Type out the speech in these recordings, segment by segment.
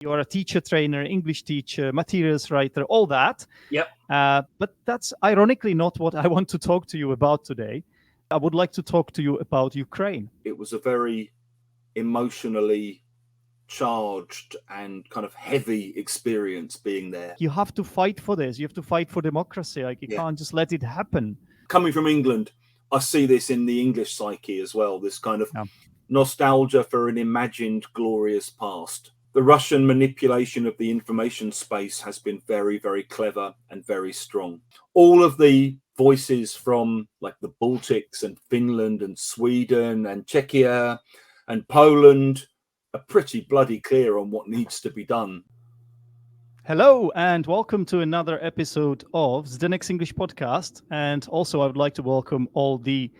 You are a teacher trainer, English teacher, materials writer, all that. Yep. But that's ironically not what I want to talk to you about today. I would like to talk to you about Ukraine. It was a very emotionally charged and kind of heavy experience being there. You have to fight for this. You have to fight for democracy. Like, you can't just let it happen. Coming from England, I see this in the English psyche as well, this kind of nostalgia for an imagined glorious past. The Russian manipulation of the information space has been very, very clever and very strong. All of the voices from like the Baltics and Finland and Sweden and Czechia and Poland are pretty bloody clear on what needs to be done. Hello and welcome to another episode of Zdenek's English podcast. And also I would like to welcome all the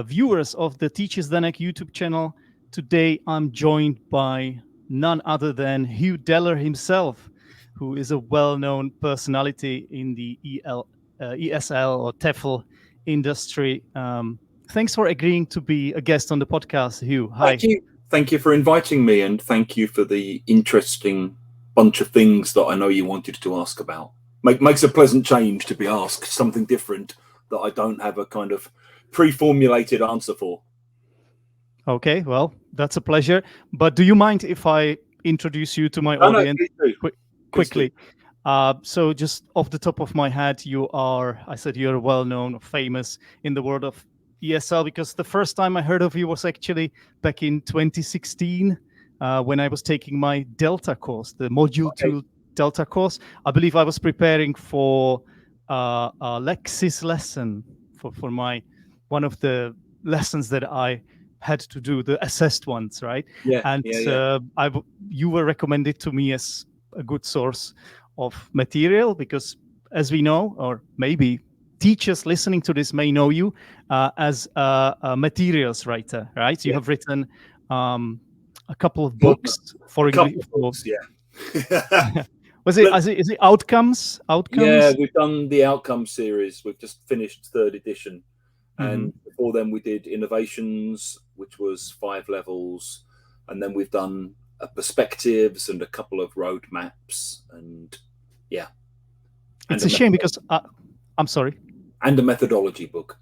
viewers of the Teach Zdenek YouTube channel. Today I'm joined by none other than HUGH DELLAR himself, who is a well-known personality in the ESL or TEFL industry. Thanks for agreeing to be a guest on the podcast, HUGH. Hi. Thank you for inviting me, and thank you for the interesting bunch of things that I know you wanted to ask about. Makes a pleasant change to be asked something different that I don't have a kind of pre-formulated answer for. Okay, well, that's a pleasure. But do you mind if I introduce you to my audience quickly? So just off the top of my head, you're well-known, famous in the world of ESL, because the first time I heard of you was actually back in 2016 when I was taking my Delta course, the Module 2 Delta course. I believe I was preparing for a Lexis lesson for my one of the lessons that I had to do, the assessed ones, right? You were recommended to me as a good source of material because, as we know, or maybe teachers listening to this may know you as a materials writer, right? You have written a couple of books for English. Is it Outcomes? Yeah, we've done the Outcome series. We've just finished 3rd edition. And before then we did Innovations, which was 5 levels. And then we've done Perspectives and a couple of roadmaps. And it's a shame because I'm sorry. And a methodology book.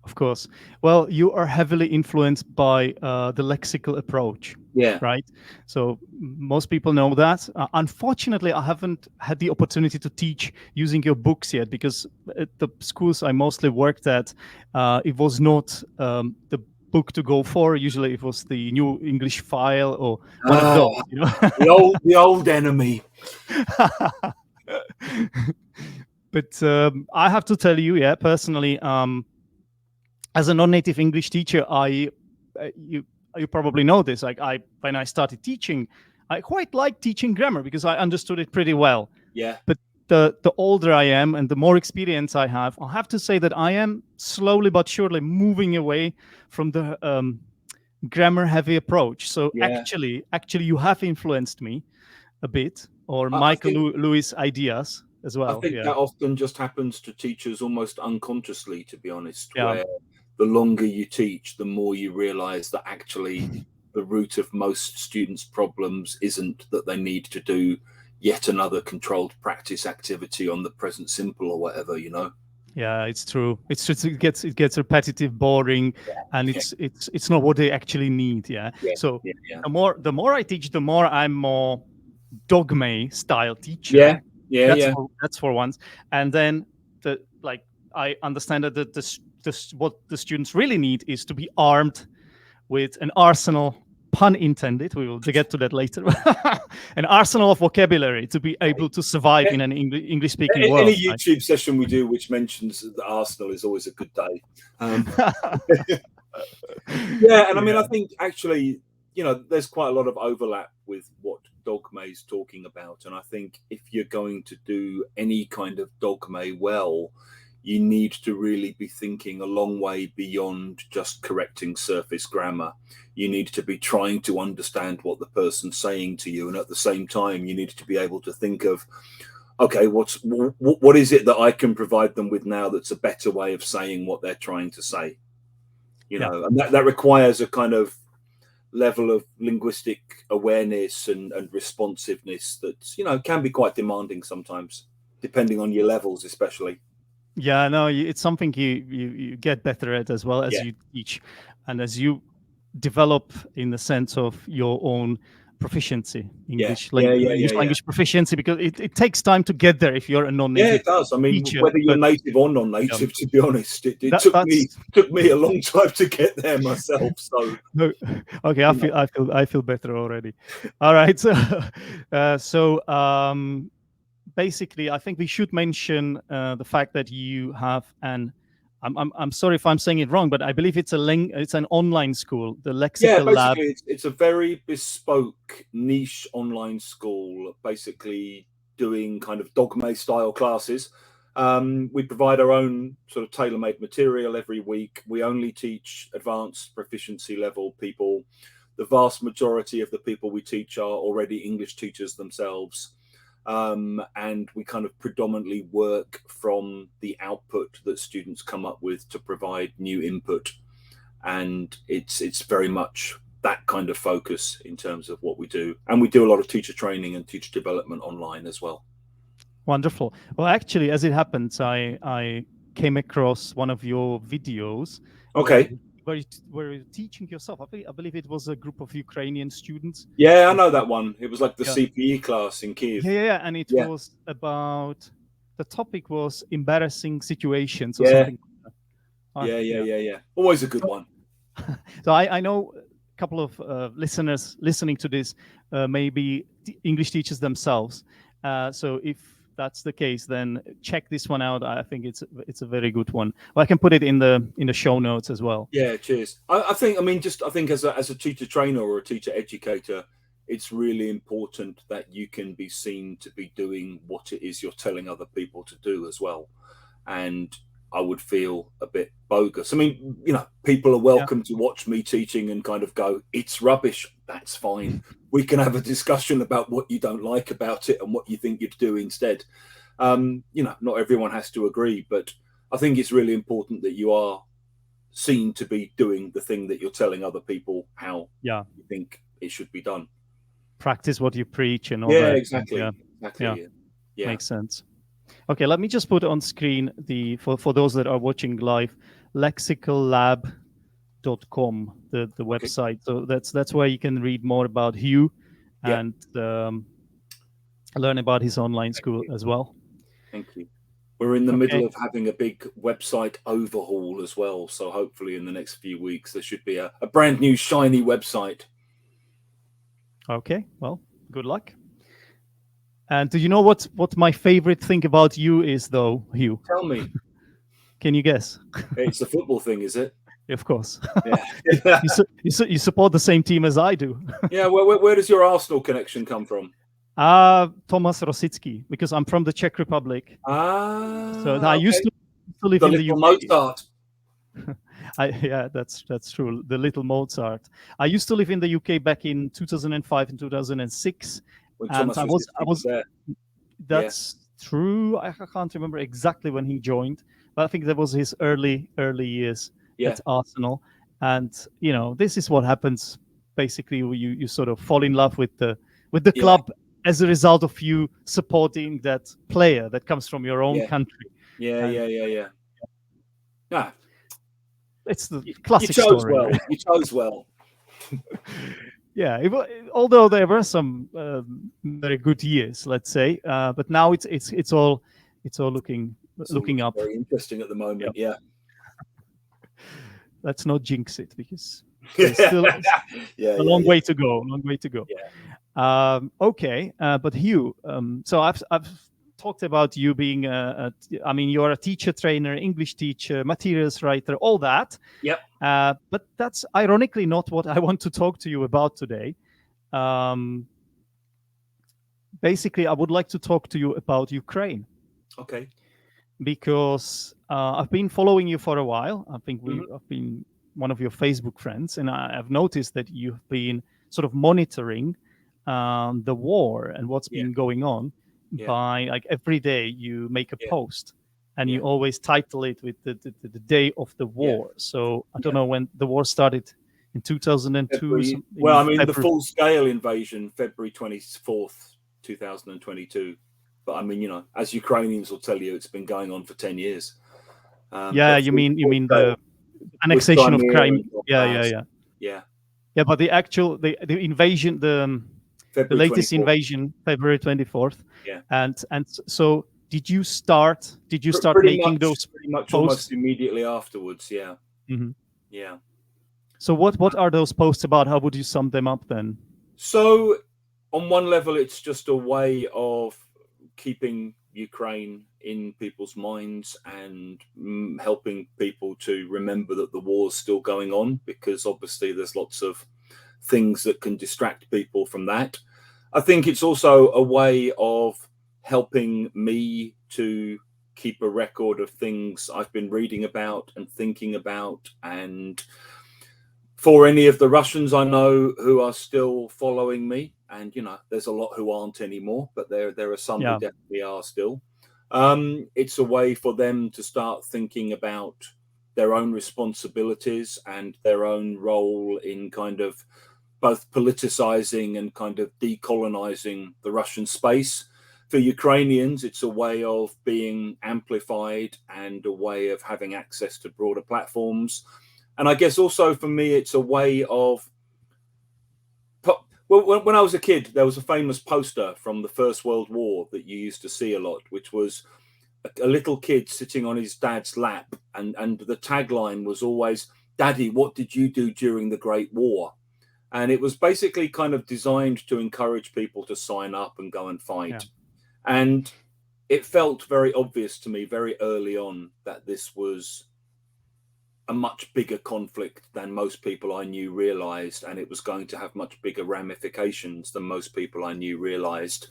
Of course. Well, you are heavily influenced by the Lexical Approach. Yeah. Right. So most people know that. Unfortunately, I haven't had the opportunity to teach using your books yet because at the schools I mostly worked at, it was not the book to go for. Usually it was the New English File or one of those. You know? the old enemy. But I have to tell you, personally, as a non-native English teacher, you probably know this. Like when I started teaching, I quite liked teaching grammar because I understood it pretty well. Yeah. But the older I am and the more experience I have to say that I am slowly but surely moving away from the grammar-heavy approach. So actually, you have influenced me a bit, or Michael Lewis' ideas as well. I think that often just happens to teachers almost unconsciously, to be honest, where the longer you teach, the more you realize that actually the root of most students' problems isn't that they need to do yet another controlled practice activity on the present simple or whatever, you know? Yeah, it's true. It's just it gets repetitive, boring, and it's not what they actually need. So the more I teach, the more I'm more dogma style teacher. That's for once. And then I understand that what the students really need is to be armed with an arsenal, pun intended, we will get to that later, an arsenal of vocabulary to be able to survive in an English-speaking world. Any YouTube session we do which mentions the arsenal is always a good day. And I mean, I think actually, there's quite a lot of overlap with what dogma is talking about. And I think if you're going to do any kind of dogma well, you need to really be thinking a long way beyond just correcting surface grammar. You need to be trying to understand what the person's saying to you. And at the same time, you need to be able to think of, okay, what is it that I can provide them with now that's a better way of saying what they're trying to say? And that requires a kind of level of linguistic awareness and responsiveness that, you know, can be quite demanding sometimes, depending on your levels, especially. Yeah, no, it's something you get better at as well as you teach, and as you develop in the sense of your own proficiency, English language proficiency, because it takes time to get there if you're a non-native. Yeah, it does. I mean, teacher, whether you're native or non-native, to be honest, it took me a long time to get there myself. So no, okay, I feel better already. All right, so basically, I think we should mention the fact that you have an. I'm sorry if I'm saying it wrong, but I believe it's an online school, the Lexical Lab. It's a very bespoke, niche online school, basically doing kind of dogma style classes. We provide our own sort of tailor-made material every week. We only teach advanced proficiency level people. The vast majority of the people we teach are already English teachers themselves. And we kind of predominantly work from the output that students come up with to provide new input. And it's very much that kind of focus in terms of what we do. And we do a lot of teacher training and teacher development online as well. Wonderful. Well, actually, as it happens, I came across one of your videos. Okay. Where you teaching yourself. I believe it was a group of Ukrainian students. Yeah, I know that one. It was like the CPE class in Kiev. Yeah, and it was about, the topic was embarrassing situations or something. Yeah. Always a good one. So I know a couple of listeners listening to this may be English teachers themselves. So if that's the case, then check this one out. I think it's a very good one. Well, I can put it in the show notes as well. Yeah, cheers. I think as a teacher trainer or a teacher educator, it's really important that you can be seen to be doing what it is you're telling other people to do as well. And I would feel a bit bogus. I mean, you know, people are welcome to watch me teaching and kind of go, it's rubbish. That's fine. We can have a discussion about what you don't like about it and what you think you'd do instead. You know, not everyone has to agree, but I think it's really important that you are seen to be doing the thing that you're telling other people how you think it should be done. Practice what you preach and all that. Exactly. Yeah. Makes sense. Okay, let me just put on screen for those that are watching live, lexicallab.com, the website. So that's where you can read more about Hugh and learn about his online school as well. Thank you. We're in the middle of having a big website overhaul as well. So hopefully in the next few weeks, there should be a brand new shiny website. Okay, well, good luck. And do you know what my favorite thing about you is, though, Hugh? Tell me. Can you guess? It's the football thing, is it? Of course. Yeah. you support the same team as I do. Yeah. Where does your Arsenal connection come from? Tomas Rosicki, because I'm from the Czech Republic. So I used to live in the UK. Mozart. Yeah, that's true. The little Mozart. I used to live in the UK back in 2005 and 2006. And I was there. That's true. I can't remember exactly when he joined, but I think that was his early years at Arsenal. And you know, this is what happens. Basically, you sort of fall in love with the club as a result of you supporting that player that comes from your own country. Yeah. It's the classic story. You chose well. Yeah, although there were some very good years, let's say, but now it's all looking up. Very interesting at the moment. Yeah. Let's not jinx it because there's still a long way to go. Yeah. Okay, but Hugh, so I've talked about you being I mean, you're a teacher trainer, English teacher, materials writer, all that. Yep. But that's ironically not what I want to talk to you about today. Basically, I would like to talk to you about Ukraine. Okay. Because I've been following you for a while. I think I've been one of your Facebook friends, and I've noticed that you've been sort of monitoring the war and what's been going on. By like every day you make a post and you always title it with the day of the war. So I don't know when the war started in 2002. Well, I mean, the full-scale invasion, February 24th, 2022. But I mean, as Ukrainians will tell you, it's been going on for 10 years. You mean the annexation of Crimea? Yeah. But the actual the invasion, the latest 24th. Invasion, February 24th. Yeah. And so did you start making those pretty much posts? Almost immediately afterwards? Yeah. Mm-hmm. Yeah. So what are those posts about? How would you sum them up then? So on one level, it's just a way of keeping Ukraine in people's minds and helping people to remember that the war's still going on, because obviously there's lots of things that can distract people from that. I think it's also a way of helping me to keep a record of things I've been reading about and thinking about. And for any of the Russians I know who are still following me, and there's a lot who aren't anymore, but there are some who definitely are still. It's a way for them to start thinking about their own responsibilities and their own role in kind of both politicizing and kind of decolonizing the Russian space. For Ukrainians, it's a way of being amplified and a way of having access to broader platforms. And I guess also for me, it's a way of, well, when I was a kid, there was a famous poster from the First World War that you used to see a lot, which was a little kid sitting on his dad's lap. And the tagline was always, "Daddy, what did you do during the Great War?" And it was basically kind of designed to encourage people to sign up and go and fight. Yeah. And it felt very obvious to me very early on that this was a much bigger conflict than most people I knew realized, and it was going to have much bigger ramifications than most people I knew realized.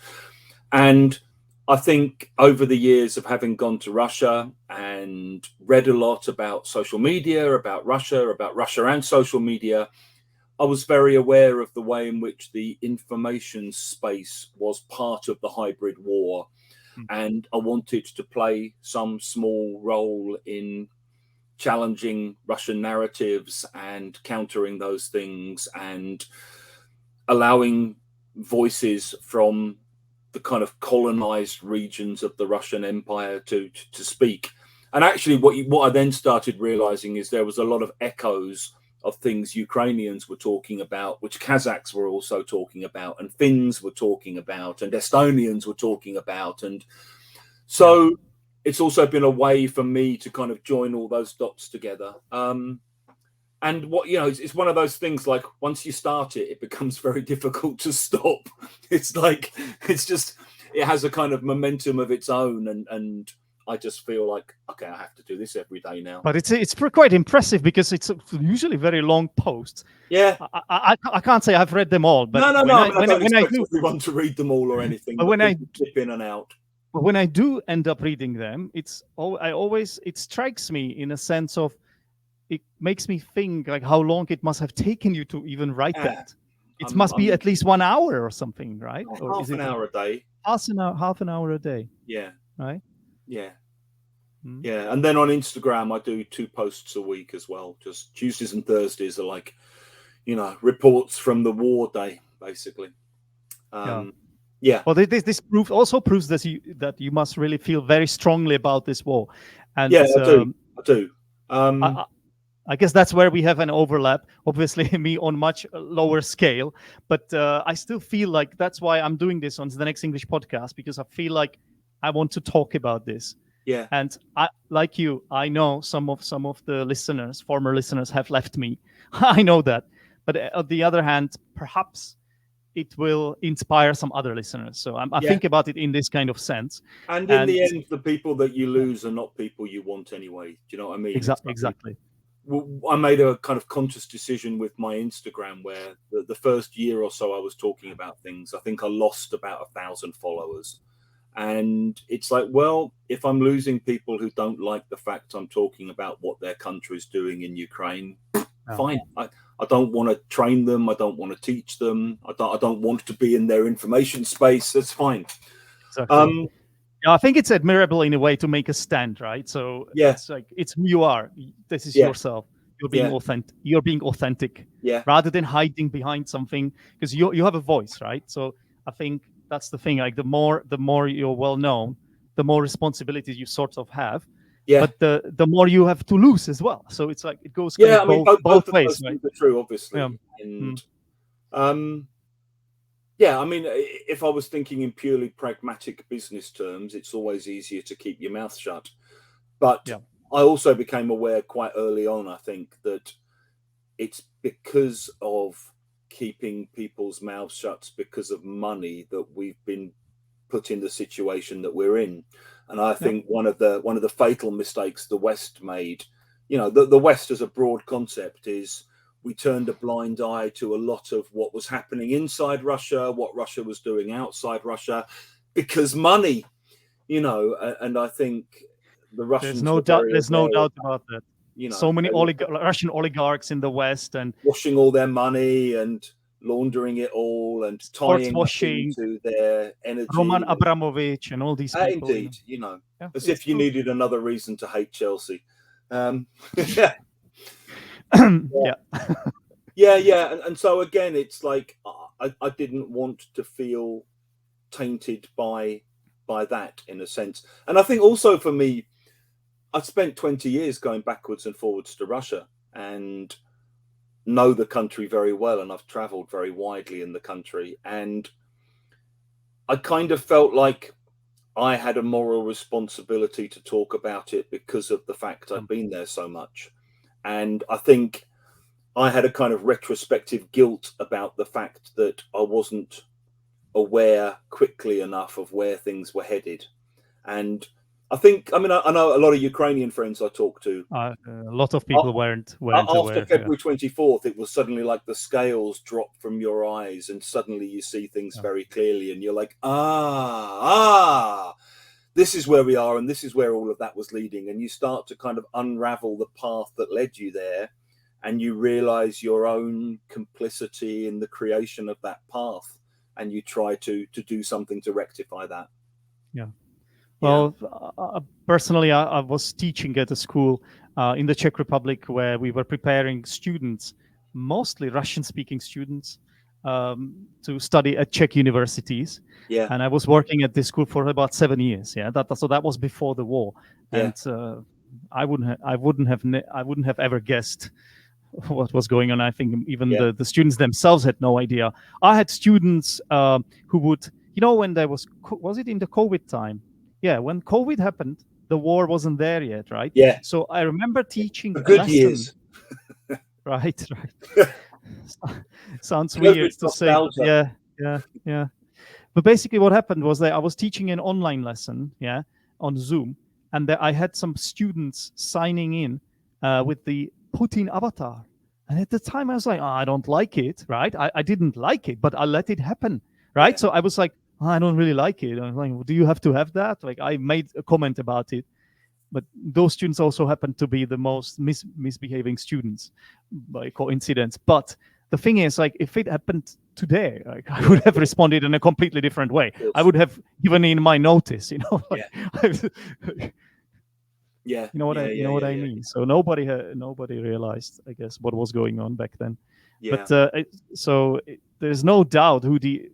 And I think over the years of having gone to Russia and read a lot about social media, about Russia and social media, I was very aware of the way in which the information space was part of the hybrid war. And I wanted to play some small role in challenging Russian narratives and countering those things and allowing voices from the kind of colonized regions of the Russian Empire to speak. And actually what I then started realizing is there was a lot of echoes of things Ukrainians were talking about, which Kazakhs were also talking about, and Finns were talking about, and Estonians were talking about. And so it's also been a way for me to kind of join all those dots together. And what, it's one of those things, like once you start it, it becomes very difficult to stop. It's like, it has a kind of momentum of its own. And I just feel like, okay, I have to do this every day now. But it's quite impressive because it's usually very long posts. Yeah. I can't say I've read them all, but no. I don't expect everyone to read them all or anything. But when I dip in and out. But when I do end up reading them, it strikes me in a sense of, it makes me think like how long it must have taken you to even write that. It must be at least 1 hour or something, right? Or half an hour a day. Half an hour a day. Yeah. Right? Yeah. Yeah. And then on Instagram, I do 2 posts a week as well. Just Tuesdays and Thursdays are like, reports from the war day, basically. Yeah. Well, this also proves that you must really feel very strongly about this war. And yeah, I do. I guess that's where we have an overlap. Obviously, me on much lower scale, but I still feel like that's why I'm doing this on the Next English podcast, because I feel like I want to talk about this. Yeah. And I, like you, I know some of the listeners, former listeners, have left me. I know that, but on the other hand, perhaps it will inspire some other listeners. So I think about it in this kind of sense. And in the end, the people that you lose are not people you want anyway. Do you know what I mean? Exactly. I made a kind of conscious decision with my Instagram where the first year or so I was talking about things, I think I lost about 1,000 followers. And it's like, well, if I'm losing people who don't like the fact I'm talking about what their country's doing in Ukraine, fine. I don't want to train them. I don't want to teach them. I don't want to be in their information space. That's fine. Exactly. I think it's admirable in a way to make a stand, right? So it's like, it's who you are. This is yourself. you're being authentic. You're being authentic, rather than hiding behind something, because you have a voice, right? So I think that's the thing. Like the more you're well known, the more responsibilities you sort of have. But the more you have to lose as well. So it's like it goes kind of both ways, of those right? things are true, obviously. And yeah, I mean, if I was thinking in purely pragmatic business terms, it's always easier to keep your mouth shut. But I also became aware quite early on, I think, that it's because of keeping people's mouths shut because of money that we've been put in the situation that we're in. And I think one of the fatal mistakes the West made, you know, the West as a broad concept, is we turned a blind eye to a lot of what was happening inside Russia, what Russia was doing outside Russia, because money, you know. And I think the Russians, there's no doubt about that. You know, so many Russian oligarchs in the West, and washing all their money and laundering it all and tying it into their energy. Roman Abramovich and all these people. Indeed, you know, as if you needed another reason to hate Chelsea. Yeah. And so again, it's like I didn't want to feel tainted by that, in a sense. And I think also for me, I spent 20 years going backwards and forwards to Russia and know the country very well, and I've traveled very widely in the country, and I kind of felt like I had a moral responsibility to talk about it because of the fact I've been there so much. And I think I had a kind of retrospective guilt about the fact that I wasn't aware quickly enough of where things were headed. And I think, I mean, I know a lot of Ukrainian friends I talk to. A lot of people weren't after aware. February 24th, it was suddenly like the scales drop from your eyes, and suddenly you see things very clearly, and you're like, this is where we are, and this is where all of that was leading. And you start to kind of unravel the path that led you there, and you realize your own complicity in the creation of that path, and you try to do something to rectify that. Well, personally, I was teaching at a school in the Czech Republic where we were preparing students, mostly Russian-speaking students, to study at Czech universities. And I was working at this school for about 7 years. So that was before the war, and I wouldn't have ever guessed what was going on. I think even the students themselves had no idea. I had students who would, you know, when there was it in the COVID time? Yeah, when COVID happened, the war wasn't there yet, right? Yeah. So I remember teaching the good years. Right. Sounds weird to say. Yeah. But basically, what happened was that I was teaching an online lesson, on Zoom, and I had some students signing in with the Putin avatar. And at the time, I was like, I don't like it, right? I didn't like it, but I let it happen, right? So I was like, I don't really like it. I'm like, do you have to have that? Like, I made a comment about it, but those students also happened to be the most misbehaving students by coincidence. But the thing is, like, if it happened today, like, I would have responded in a completely different way. I would have given in my notice, you know. You know what I mean. So nobody realized, I guess, what was going on back then. But there's no doubt who the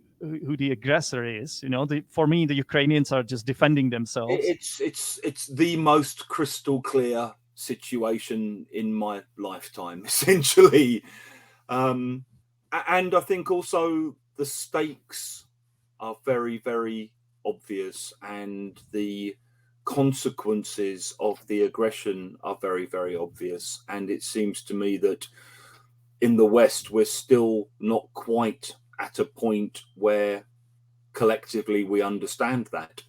aggressor is. You know, for me, the Ukrainians are just defending themselves. It's the most crystal clear situation in my lifetime, essentially. And I think also the stakes are very, very obvious, and the consequences of the aggression are very, very obvious. And it seems to me that in the West, we're still not quite at a point where collectively we understand that.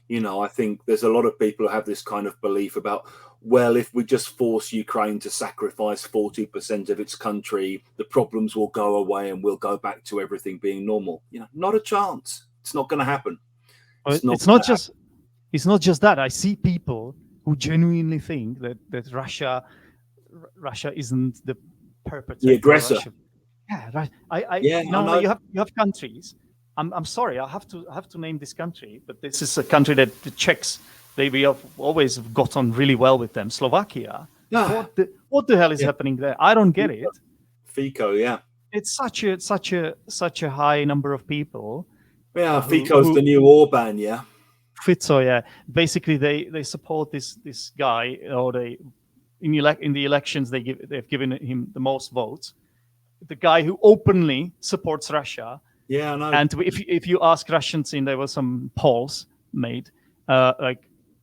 You know, I think there's a lot of people who have this kind of belief about, well, if we just force Ukraine to sacrifice 40% of its country, the problems will go away and we'll go back to everything being normal. You know, not a chance. It's not going to happen. It's not just that. I see people who genuinely think that Russia isn't the perpetrator, the aggressor. Yeah, right. You have countries. I'm sorry, I have to name this country, but this is a country that the Czechs, we have always got on really well with them. Slovakia, What the hell is happening there? I don't get it. FICO, yeah. It's such a high number of people. Yeah, FICO's the new Orban, yeah. Fitzo, yeah. Basically, they support this guy, or in the elections they've given him the most votes. The guy who openly supports Russia. Yeah, I know. And if you ask Russians, there were some polls made, like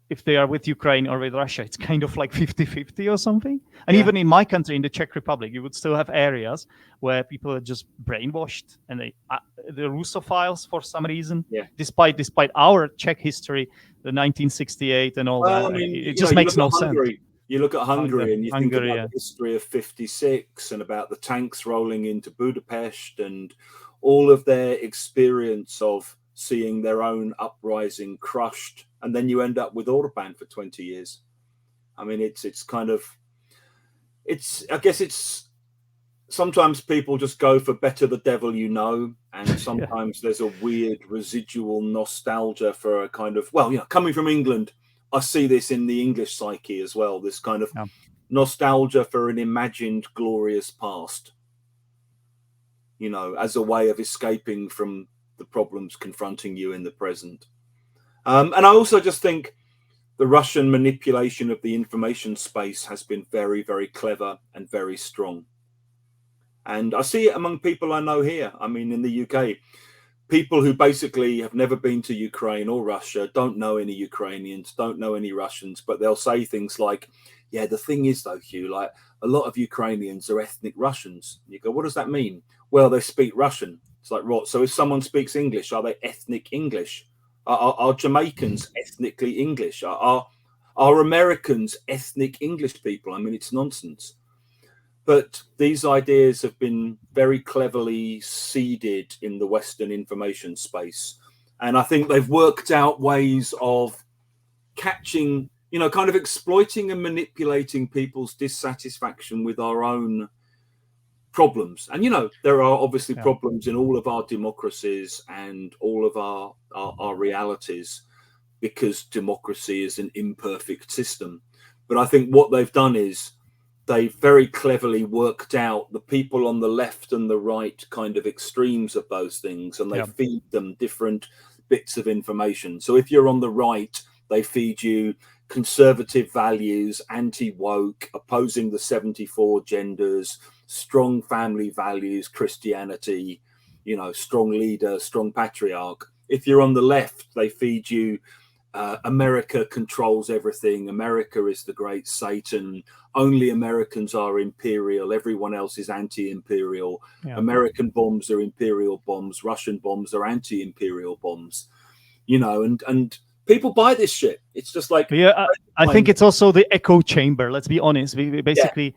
if they are with Ukraine or with Russia, it's kind of like 50-50 or something. And even in my country, in the Czech Republic, you would still have areas where people are just brainwashed, and the Russophiles for some reason, despite our Czech history, the 1968 and all that, I mean, it just makes no sense. You look at Hungary and you think about the history of 56 and about the tanks rolling into Budapest and all of their experience of seeing their own uprising crushed, and then you end up with Orban for 20 years. I mean, I guess it's sometimes people just go for better the devil you know, and sometimes there's a weird residual nostalgia for a kind of, coming from England, I see this in the English psyche as well, this kind of nostalgia for an imagined glorious past, as a way of escaping from the problems confronting you in the present. And I also just think the Russian manipulation of the information space has been very, very clever and very strong. And I see it among people I know here. I mean, in the UK, people who basically have never been to Ukraine or Russia, don't know any Ukrainians, don't know any Russians, but they'll say things like, yeah, the thing is though, Hugh, like a lot of Ukrainians are ethnic Russians. And you go, what does that mean? Well, they speak Russian. It's like, right, so if someone speaks English, are they ethnic English? Are Jamaicans ethnically English? Are Americans ethnic English people? I mean, it's nonsense. But these ideas have been very cleverly seeded in the Western information space. And I think they've worked out ways of catching, kind of exploiting and manipulating people's dissatisfaction with our own problems. And, there are obviously problems in all of our democracies and all of our realities, because democracy is an imperfect system. But I think what they've done is they very cleverly worked out the people on the left and the right kind of extremes of those things, and they feed them different bits of information. So if you're on the right, they feed you conservative values, anti-woke, opposing the 74 genders, strong family values, Christianity, strong leader, strong patriarch. If you're on the left, they feed you America controls everything. America is the great Satan. Only Americans are imperial. Everyone else is anti-imperial. American bombs are imperial bombs. Russian bombs are anti-imperial bombs. And people buy this shit. It's just like, I think it's also the echo chamber. Let's be honest. We basically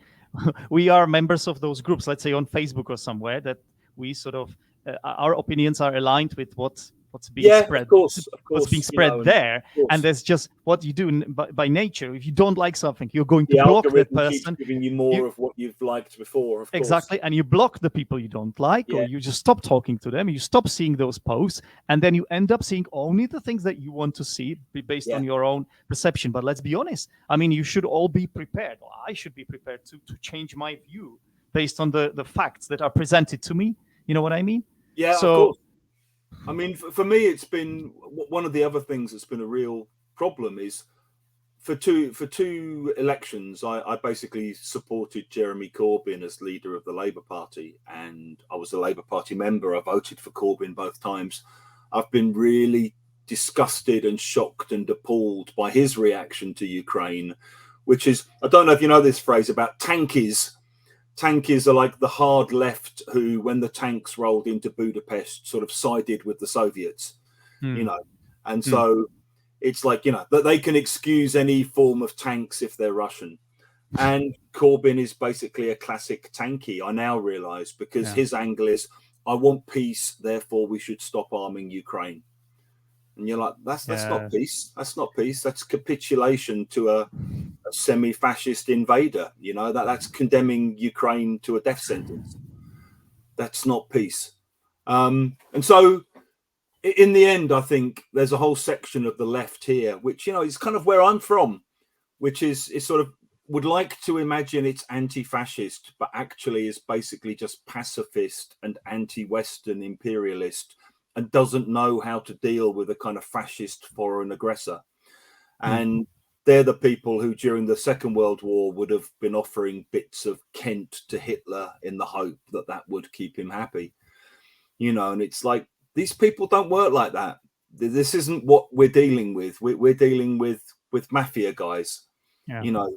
we are members of those groups. Let's say on Facebook or somewhere, that we sort of our opinions are aligned with what's being spread. Of course, what's being spread there, and there's just what you do by nature. If you don't like something, you're going to block that person. Giving you more of what you've liked before. Of exactly, and you block the people you don't like, or you just stop talking to them. You stop seeing those posts, and then you end up seeing only the things that you want to see, based on your own perception. But let's be honest. I mean, you should all be prepared. Or I should be prepared to change my view based on the facts that are presented to me. You know what I mean? Yeah. So. Of course. I mean, for me, it's been one of the other things that's been a real problem is for two elections, I basically supported Jeremy Corbyn as leader of the Labour Party, and I was a Labour Party member. I voted for Corbyn both times. I've been really disgusted and shocked and appalled by his reaction to Ukraine, which is, I don't know if you know this phrase about tankies. Tankies are like the hard left who, when the tanks rolled into Budapest, sort of sided with the Soviets, and so it's like, that they can excuse any form of tanks if they're Russian. And Corbyn is basically a classic tanky, I now realize, because his angle is, I want peace, therefore we should stop arming Ukraine. And you're like, that's not peace. That's not peace. That's capitulation to a semi-fascist invader. That's condemning Ukraine to a death sentence. That's not peace. And so in the end, I think there's a whole section of the left here, which, is kind of where I'm from, which is sort of would like to imagine it's anti-fascist, but actually is basically just pacifist and anti-Western imperialist, and doesn't know how to deal with a kind of fascist foreign aggressor. And they're the people who during the Second World War would have been offering bits of Kent to Hitler in the hope that that would keep him happy. You know, and it's like, these people don't work like that. This isn't what we're dealing with. We're dealing with mafia guys. Yeah. You know,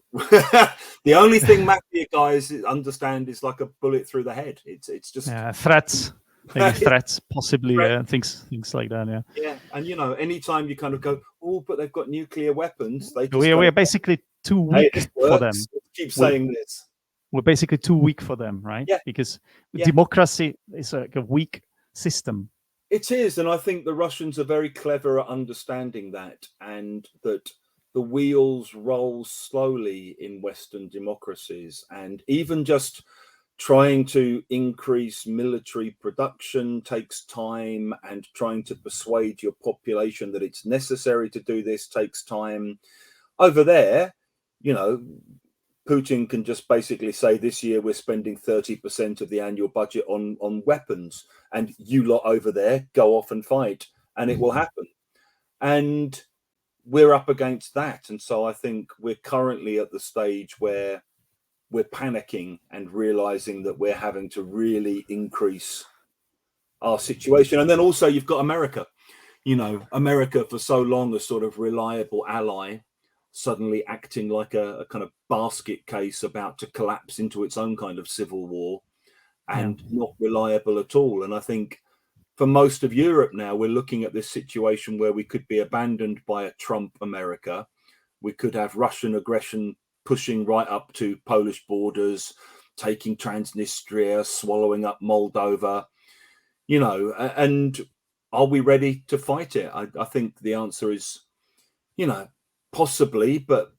the only thing mafia guys understand is like a bullet through the head. It's just threats, maybe threats, possibly, things like that. Yeah, and you know, anytime you kind of go, oh, but they've got nuclear weapons, they just we're basically too weak for them. Keep saying this. We're basically too weak for them, right? Yeah. Because democracy is a weak system. It is, and I think the Russians are very clever at understanding that, and that the wheels roll slowly in Western democracies, and even just trying to increase military production takes time, and trying to persuade your population that it's necessary to do this takes time. Over there, you know, Putin can just basically say this year we're spending 30% of the annual budget on weapons, and you lot over there go off and fight, and it will happen. And we're up against that. And so I think we're currently at the stage where we're panicking and realizing that we're having to really increase our situation. And then also you've got America. You know, America for so long a sort of reliable ally, suddenly acting like a kind of basket case about to collapse into its own kind of civil war, and not reliable at all. And I think for most of Europe now, we're looking at this situation where we could be abandoned by a Trump America. We could have Russian aggression pushing right up to Polish borders, taking Transnistria, swallowing up Moldova, you know, and are we ready to fight it? I think the answer is, you know, possibly, but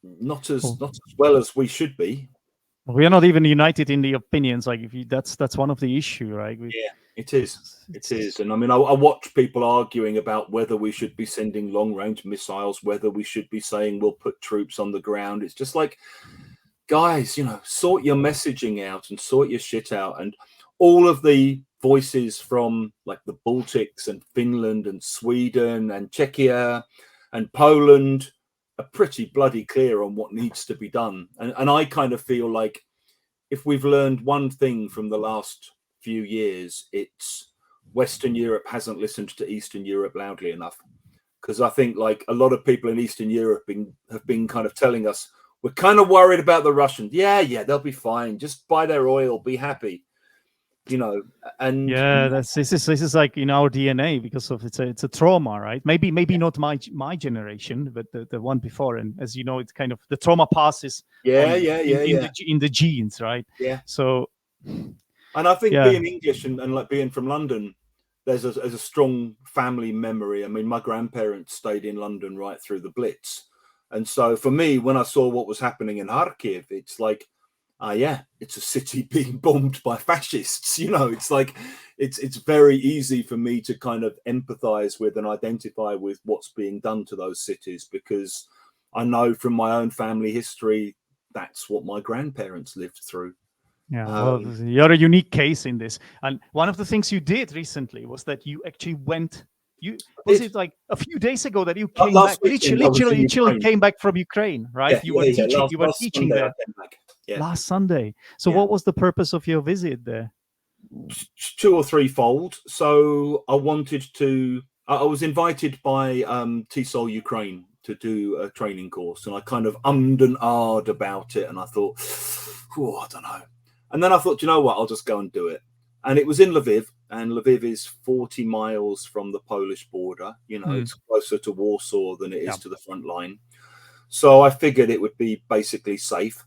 not as well as we should be. We are not even united in the opinions. Like, if you, that's one of the issue, right? It is. And I mean, I watch people arguing about whether we should be sending long-range missiles, whether we should be saying we'll put troops on the ground. It's just like, guys, you know, sort your messaging out and sort your shit out. And all of the voices from like the Baltics and Finland and Sweden and Czechia and Poland are pretty bloody clear on what needs to be done. And I kind of feel like if we've learned one thing from the last few years, it's Western Europe hasn't listened to Eastern Europe loudly enough. Because I think like a lot of people in Eastern Europe have been kind of telling us, we're kind of worried about the Russians. Yeah, they'll be fine. Just buy their oil, be happy. You know, and this is like in our DNA because of it's a trauma, right? Maybe not my generation, but the one before. And as you know, it's kind of the trauma passes. In the genes, right? Yeah. So, and I think being English and like being from London, there's a strong family memory. I mean, my grandparents stayed in London right through the Blitz, and so for me, when I saw what was happening in Kharkiv, it's like, it's a city being bombed by fascists. You know, it's like, it's very easy for me to kind of empathize with and identify with what's being done to those cities, because I know from my own family history, that's what my grandparents lived through. Yeah, well, you're a unique case in this. And one of the things you did recently was that you actually went, it like a few days ago that you came back, literally came back from Ukraine, right? You were teaching there. Last Sunday. So what was the purpose of your visit there? 2 or 3-fold. So I was invited by TESOL Ukraine to do a training course, and I kind of ummed and ahed about it, and I thought, I don't know. And then I thought, you know what, I'll just go and do it. And it was in Lviv, and Lviv is 40 miles from the Polish border. You know, it's closer to Warsaw than it is to the front line. So I figured it would be basically safe.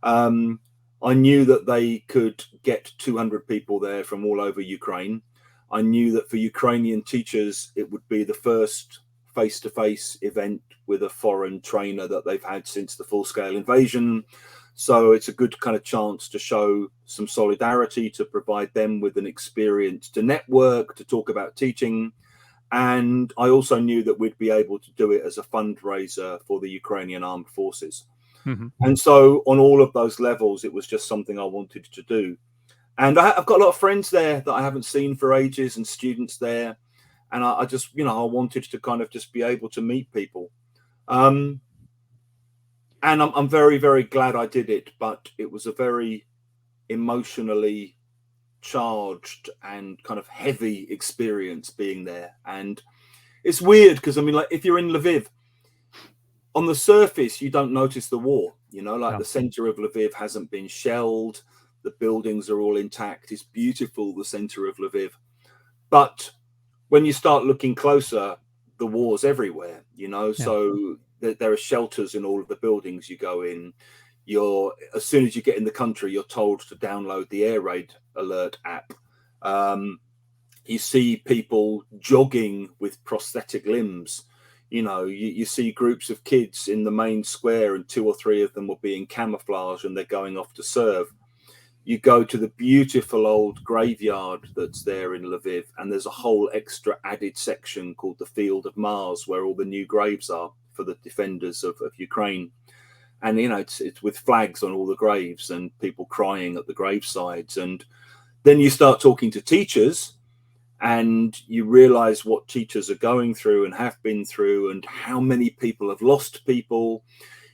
I knew that they could get 200 people there from all over Ukraine. I knew that for Ukrainian teachers, it would be the first face-to-face event with a foreign trainer that they've had since the full-scale invasion. So it's a good kind of chance to show some solidarity, to provide them with an experience to network, to talk about teaching. And I also knew that we'd be able to do it as a fundraiser for the Ukrainian armed forces. And so on all of those levels, it was just something I wanted to do. And I've got a lot of friends there that I haven't seen for ages, and students there. And I just, you know, I wanted to kind of just be able to meet people. And I'm very, very glad I did it. But it was a very emotionally charged and kind of heavy experience being there. And it's weird because, I mean, like, if you're in Lviv, on the surface, you don't notice the war, you know, like the center of Lviv hasn't been shelled. The buildings are all intact. It's beautiful, the center of Lviv. But when you start looking closer, the war's everywhere, you know. So there are shelters in all of the buildings you go in. As soon as you get in the country, you're told to download the air raid alert app. You see people jogging with prosthetic limbs. You know, you see groups of kids in the main square, and 2 or 3 of them will be in camouflage and they're going off to serve. You go to the beautiful old graveyard that's there in Lviv, and there's a whole extra added section called the Field of Mars, where all the new graves are for the defenders of Ukraine. And, you know, it's with flags on all the graves and people crying at the gravesides. And then you start talking to teachers, and you realize what teachers are going through and have been through, and how many people have lost people.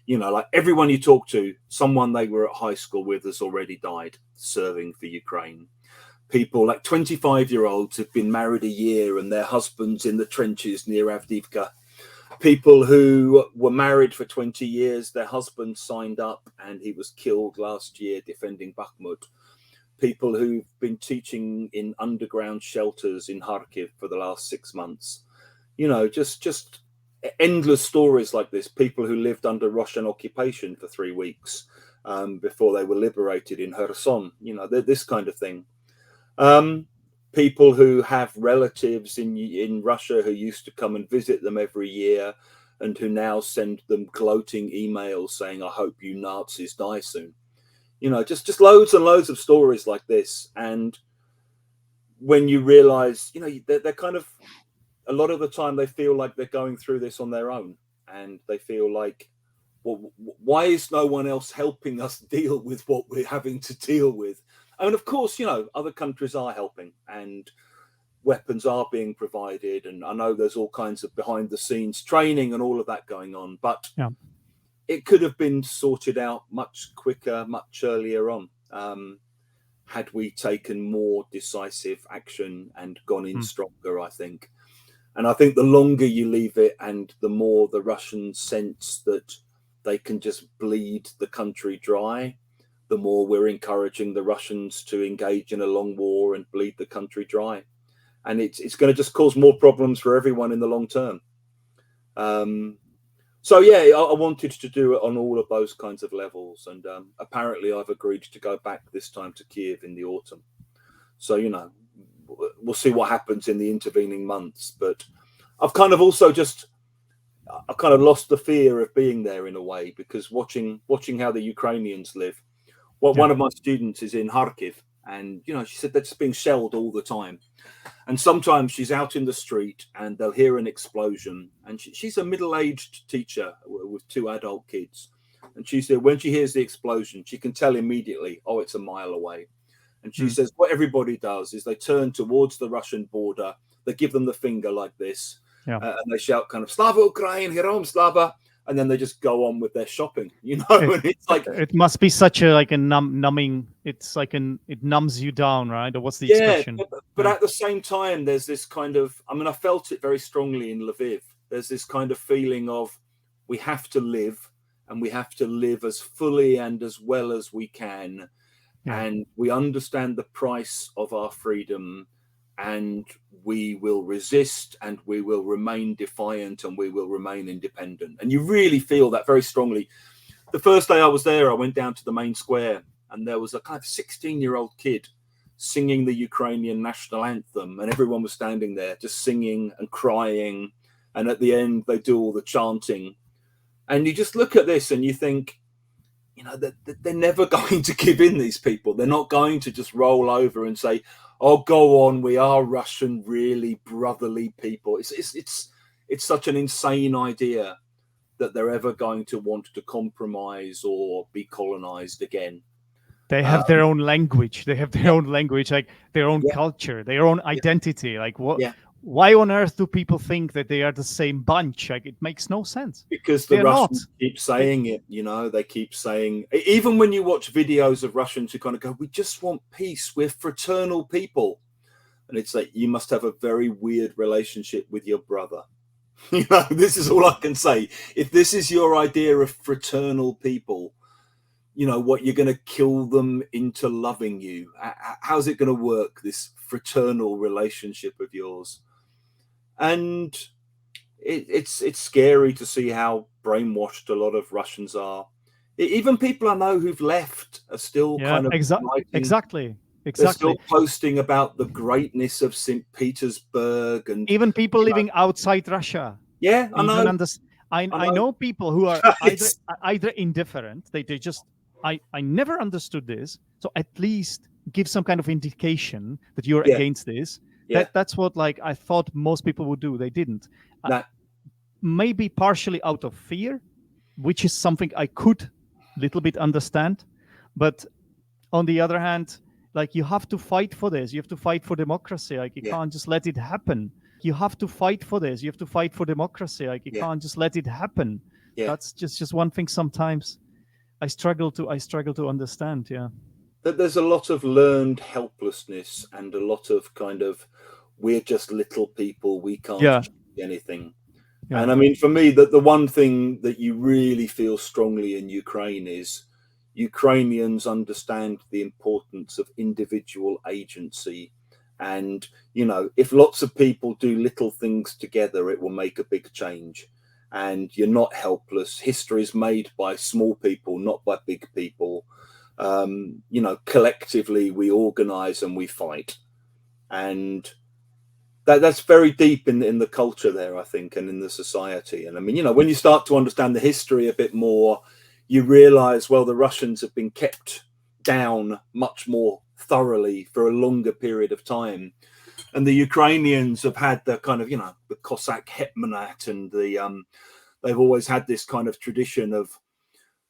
You know, like everyone you talk to, someone they were at high school with has already died serving for Ukraine. People like 25-year-olds have been married a year and their husbands in the trenches near Avdiivka. People who were married for 20 years, their husband signed up and he was killed last year defending Bakhmut. People who've been teaching in underground shelters in Kharkiv for the last 6 months. You know, just endless stories like this. People who lived under Russian occupation for 3 weeks before they were liberated in Kherson. You know, this kind of thing. People who have relatives in Russia who used to come and visit them every year, and who now send them gloating emails saying, "I hope you Nazis die soon." You know, just loads and loads of stories like this. And when you realize, you know, they're kind of, a lot of the time they feel like they're going through this on their own, and they feel like, well, why is no one else helping us deal with what we're having to deal with? And of course, you know, other countries are helping and weapons are being provided. And I know there's all kinds of behind the scenes training and all of that going on, but it could have been sorted out much quicker, much earlier on, had we taken more decisive action and gone in stronger, I think. And I think the longer you leave it, and the more the Russians sense that they can just bleed the country dry, the more we're encouraging the Russians to engage in a long war and bleed the country dry. And it's going to just cause more problems for everyone in the long term. So, yeah, I wanted to do it on all of those kinds of levels. And apparently I've agreed to go back this time to Kiev in the autumn. So, you know, we'll see what happens in the intervening months. But I've kind of also I've kind of lost the fear of being there in a way, because watching how the Ukrainians live. Well, one of my students is in Kharkiv, and, you know, she said they're just being shelled all the time. And sometimes she's out in the street and they'll hear an explosion. And she's a middle-aged teacher with 2 adult kids. And she said when she hears the explosion, she can tell immediately, oh, it's a mile away. And she says what everybody does is they turn towards the Russian border. They give them the finger like this. And they shout kind of, "Slava Ukraine, Heroam Slava." And then they just go on with their shopping, you know. And it's like, it must be such a numbing. It's like it numbs you down, right? Or what's the expression? But at the same time, there's this kind of, I mean, I felt it very strongly in Lviv. There's this kind of feeling of, we have to live, and we have to live as fully and as well as we can. And we understand the price of our freedom, and we will resist, and we will remain defiant, and we will remain independent. And you really feel that very strongly. The first day I was there, I went down to the main square, and there was a kind of 16-year-old kid singing the Ukrainian national anthem, and everyone was standing there just singing and crying. And at the end, they do all the chanting. And you just look at this and you think, you know, they're never going to give in, these people. They're not going to just roll over and say, oh, go on, we are Russian, really brotherly people. It's such an insane idea. that they're ever going to want to compromise or be colonized again. They have their own language. They have their own language, like their own culture, their own identity. Like what? Why on earth do people think that they are the same bunch? Like it makes no sense. Because the Russians keep saying it, you know, they keep saying, even when you watch videos of Russians who kind of go, we just want peace, we're fraternal people. And it's like, you must have a very weird relationship with your brother. You know, this is all I can say. If this is your idea of fraternal people, you know, what, you're going to kill them into loving you. How's it going to work, this fraternal relationship of yours? And it's scary to see how brainwashed a lot of Russians are. Even people I know who've left are still kind of exactly. They're still posting about the greatnce of St. Petersburg, and even people living outside Russia. Yeah, I know. I know people who are either indifferent. They just I never understood this. So at least give some kind of indication that you're against this. That's what like I thought most people would do. They didn't. Maybe partially out of fear, which is something I could little bit understand. But on the other hand, like you have to fight for this. You have to fight for democracy. Like you can't just let it happen. You have to fight for this. You have to fight for democracy. Like you can't just let it happen. That's just one thing. Sometimes I struggle to understand. That there's a lot of learned helplessness and a lot of kind of, we're just little people, we can't change anything. And I mean, for me, that the one thing that you really feel strongly in Ukraine is Ukrainians understand the importance of individual agency. And, you know, if lots of people do little things together, it will make a big change. And you're not helpless. History is made by small people, not by big people. You know, collectively we organize and we fight. And that's very deep in the culture there, I think, and in the society. And I mean, you know, when you start to understand the history a bit more, you realize, well, the Russians have been kept down much more thoroughly for a longer period of time. And the Ukrainians have had the kind of, you know, the Cossack hetmanate, and they've always had this kind of tradition of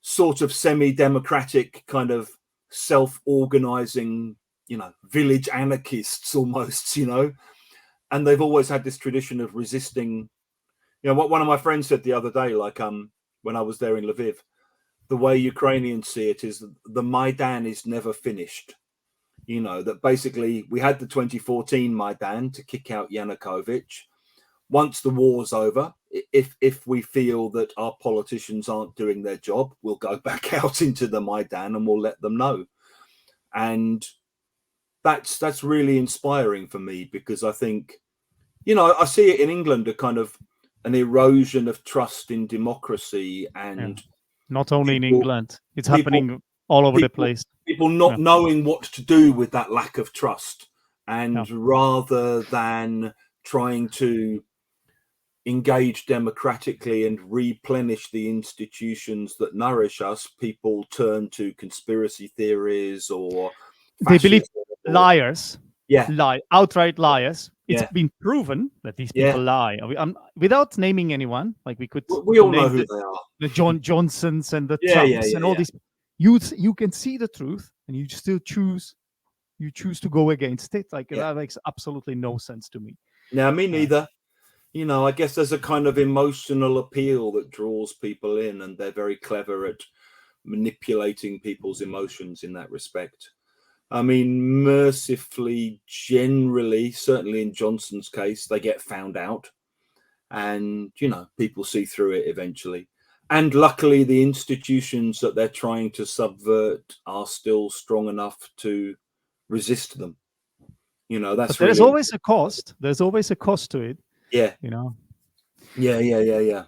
sort of semi-democratic kind of self-organizing, you know, village anarchists almost, you know. And they've always had this tradition of resisting. You know, what one of my friends said the other day, like when I was there in Lviv, the way Ukrainians see it is the Maidan is never finished. You know, that basically we had the 2014 Maidan to kick out Yanukovych. Once the war's over, if we feel that our politicians aren't doing their job, we'll go back out into the Maidan and we'll let them know. And that's really inspiring for me, because I think, you know, I see it in England, a kind of an erosion of trust in democracy. And not only in England, it's happening all over the place. People not knowing what to do with that lack of trust. And rather than trying to engage democratically and replenish the institutions that nourish us, people turn to conspiracy theories or they believe liars. Outright liars. It's Yeah. been proven that these people lie. Without naming anyone, like we all know who they are. The John Johnsons and the Trumps and all these. You can see the truth, and you still choose. You choose to go against it. Like that makes absolutely no sense to me. Now, me neither. You know, I guess there's a kind of emotional appeal that draws people in, and they're very clever at manipulating people's emotions in that respect. I mean, mercifully, generally, certainly in Johnson's case, they get found out, and, you know, people see through it eventually. And luckily, the institutions that they're trying to subvert are still strong enough to resist them. You know, that's but there's always a cost. There's always a cost to it. Yeah. You know. Yeah.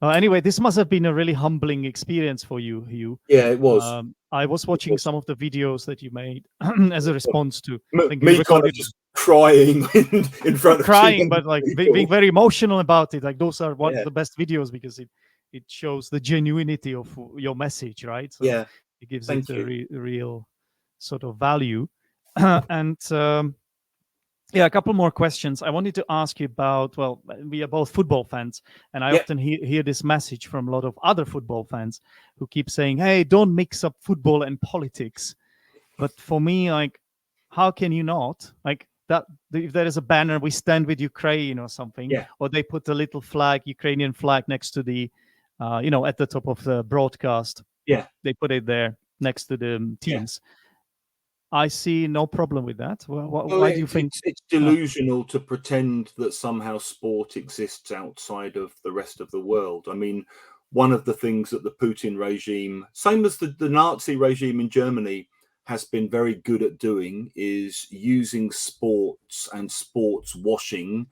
Anyway, this must have been a really humbling experience for you, Hugh. Yeah, it was. I was watching some of the videos that you made as a response to me kind of just crying in front of crying, but like being very emotional about it. Like those are one of the best videos, because it shows the genuinity of your message, right? So it gives it a real sort of value. And Yeah, a couple more questions. I wanted to ask you about, well, we are both football fans, and I Yeah, often hear this message from a lot of other football fans who keep saying, hey, don't mix up football and politics. But for me, like, how can you not? Like, that if there is a banner, we stand with Ukraine or something, yeah, or they put a little flag, Ukrainian flag, next to the, at the top of the broadcast. yeah. They put it there next to the Yeah. teams. I see no problem with that. Well, Well, why do you think? it's Uh, delusional to pretend that somehow sport exists outside of the rest of the world. I mean, one of the things that the Putin regime, same as the Nazi regime in Germany, has been very good at doing is using sports and sports washing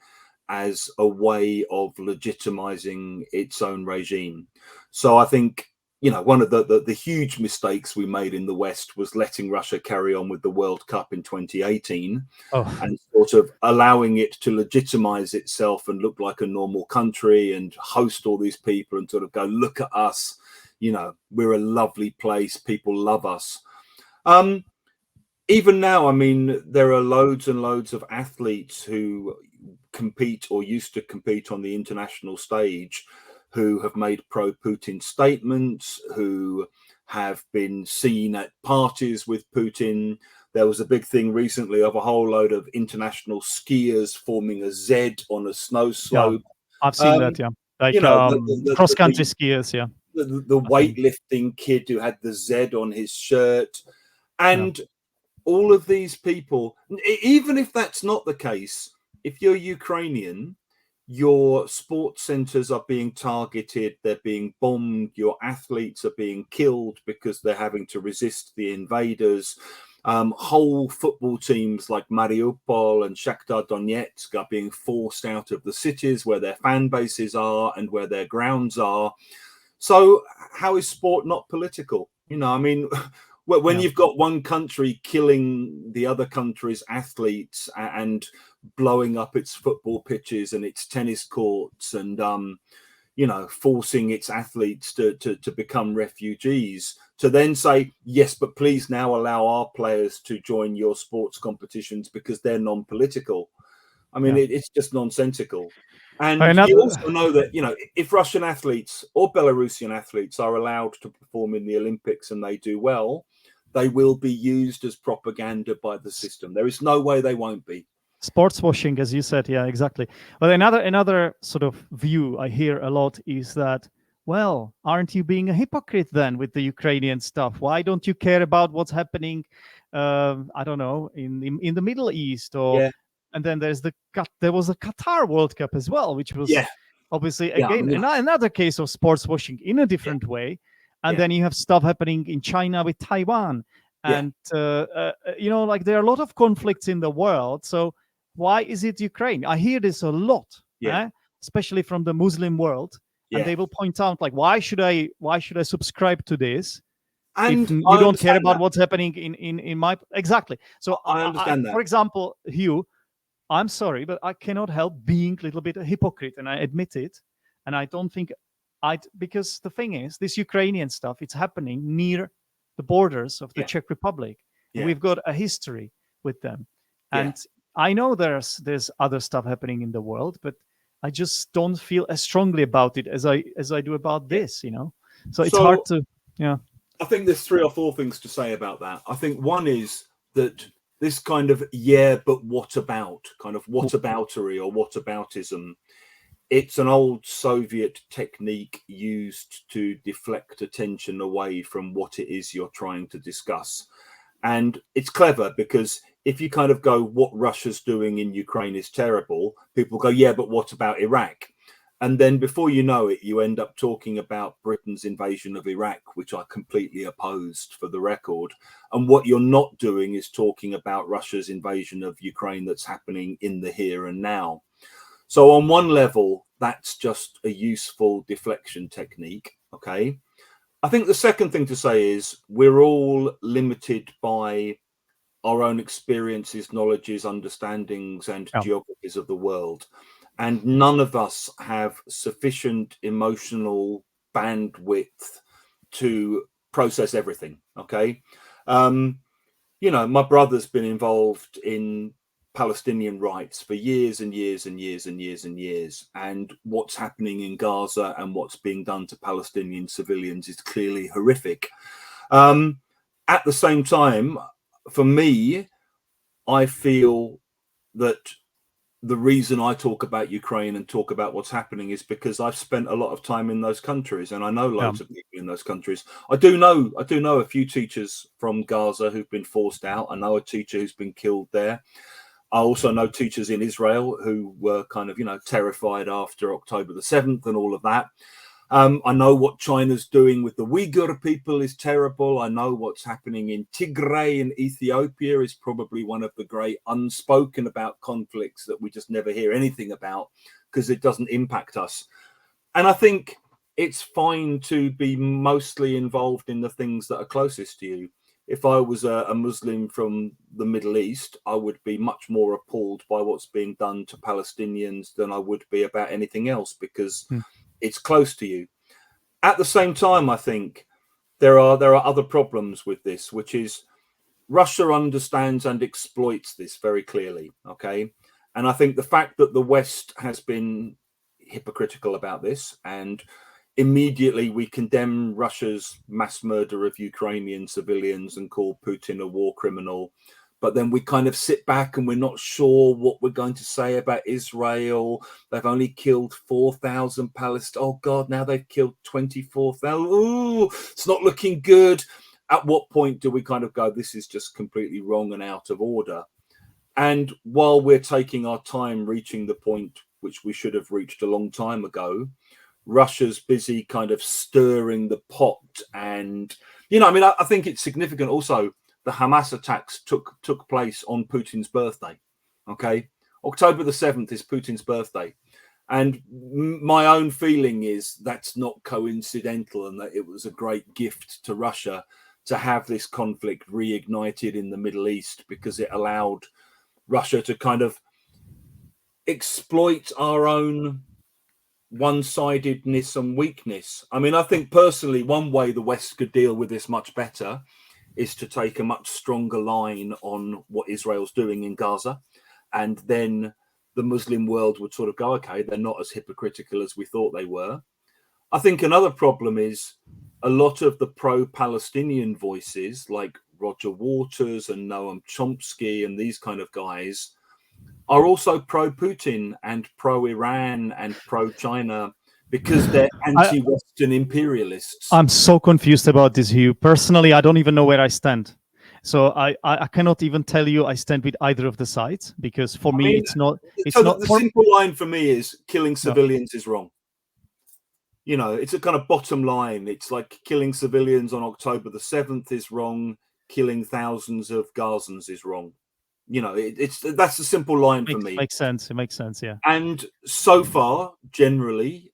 as a way of legitimizing its own regime. So I think, one of the huge mistakes we made in the West was letting Russia carry on with the World Cup in 2018 oh, and sort of allowing it to legitimize itself and look like a normal country and host all these people and sort of go, look at us, we're a lovely place, people love us. Even now, I mean, there are loads and loads of athletes who compete or used to compete on the international stage who have made pro-Putin statements, who have been seen at parties with Putin. There was a big thing recently of a whole load of international skiers forming a Z on a snow yeah, slope. I've seen Um, that. Yeah, like the cross country skiers. Yeah, the I think. weightlifting kid who had the Z on his shirt, Yeah, and all of these people, even if that's not the case, if you're Ukrainian, your sports centers are being targeted, they're being bombed, your athletes are being killed because they're having to resist the invaders. Whole football teams like Mariupol and Shakhtar Donetsk are being forced out of the cities where their fan bases are and where their grounds are. So how is sport not political? I mean, when yeah, you've got one country killing the other country's athletes and blowing up its football pitches and its tennis courts and forcing its athletes to become refugees, to then say, yes, but please now allow our players to join your sports competitions because they're non-political. I mean, yeah. it's just nonsensical. And you Another. also know that, if Russian athletes or Belarusian athletes are allowed to perform in the Olympics and they do well, they will be used as propaganda by the system. There is no way they won't be. Sports washing, as you said. Yeah, exactly. But another sort of view I hear a lot is that, well, aren't you being a hypocrite then with the Ukrainian stuff? Why don't you care about what's happening? I don't know, in the Middle East, or Yeah, and then there was a Qatar World Cup as well, which was yeah, obviously yeah. I again mean, another case of sports washing in a yeah, different way. And yeah, then you have stuff happening in China with Taiwan, yeah, and like there are a lot of conflicts in the world. So why is it Ukraine? I hear this a lot, yeah, especially from the Muslim world, and yeah. they will point out like, why should I subscribe to this if And you I don't care understand about that. what's happening in my exactly. So I understand that. for example, Hugh, I'm sorry, but I cannot help being a little bit a hypocrite, and I admit it. And I don't think because the thing is, this Ukrainian stuff, it's happening near the borders of the Yeah, Czech Republic. And yeah, we've got a history with them. yeah. And I know there's other stuff happening in the world, but I just don't feel as strongly about it as I do about Yeah. this. So it's hard So to, yeah. I think there's 3 or 4 things to say about that. I think one is that this kind of but what about kind of whataboutery or whataboutism, it's an old Soviet technique used to deflect attention away from what it is you're trying to discuss. And it's clever because if you kind of go, what Russia's doing in Ukraine is terrible, people go, yeah, but what about Iraq? And then before you know it, you end up talking about Britain's invasion of Iraq, which I completely opposed, for the record. And what you're not doing is talking about Russia's invasion of Ukraine that's happening in the here and now. So on one level, that's just a useful deflection technique. Okay. I think the second thing to say is we're all limited by our own experiences, knowledges, understandings, and Yeah. geographies of the world. And none of us have sufficient emotional bandwidth to process everything. Okay. My brother's been involved in Palestinian rights for years and years and years and years and years. And what's happening in Gaza and what's being done to Palestinian civilians is clearly horrific. At the same time, for me, I feel that the reason I talk about Ukraine and talk about what's happening is because I've spent a lot of time in those countries and I know loads of people in those countries. I do know a few teachers from Gaza who've been forced out. I know a teacher who's been killed there. I also know teachers in Israel who were kind of, terrified after October the 7th and all of that. I know what China's doing with the Uyghur people is terrible. I know what's happening in Tigray in Ethiopia is probably one of the great unspoken about conflicts that we just never hear anything about because it doesn't impact us. And I think it's fine to be mostly involved in the things that are closest to you. If I was a Muslim from the Middle East, I would be much more appalled by what's being done to Palestinians than I would be about anything else because it's close to you. At the same time, I think there are other problems with this, which is Russia understands and exploits this very clearly. Okay. And I think the fact that the West has been hypocritical about this and immediately we condemn Russia's mass murder of Ukrainian civilians and call Putin a war criminal. But then we kind of sit back and we're not sure what we're going to say about Israel. They've only killed 4,000 Palestinians. Oh, God, now they've killed 24,000. Ooh, it's not looking good. At what point do we kind of go, this is just completely wrong and out of order? And while we're taking our time reaching the point which we should have reached a long time ago, Russia's busy kind of stirring the pot. And, I think it's significant also the Hamas attacks took place on Putin's birthday. Okay. October the 7th is Putin's birthday. And my own feeling is that's not coincidental and that it was a great gift to Russia to have this conflict reignited in the Middle East because it allowed Russia to kind of exploit our own one-sidedness and weakness. I think personally, one way the West could deal with this much better is to take a much stronger line on what Israel's doing in Gaza. And then the Muslim world would sort of go, okay, they're not as hypocritical as we thought they were. I think another problem is a lot of the pro-Palestinian voices like Roger Waters and Noam Chomsky and these kind of guys are also pro-Putin and pro-Iran and pro-China because they're anti-Western imperialists. I'm so confused about this, Hugh. Personally, I don't even know where I stand. So I cannot even tell you I stand with either of the sides because for me, it's not. The simple line for me is killing civilians is wrong. It's a kind of bottom line. It's like killing civilians on October the 7th is wrong. Killing thousands of Gazans is wrong. That's the simple line for me. Makes sense. It makes sense. Yeah. And so far, generally,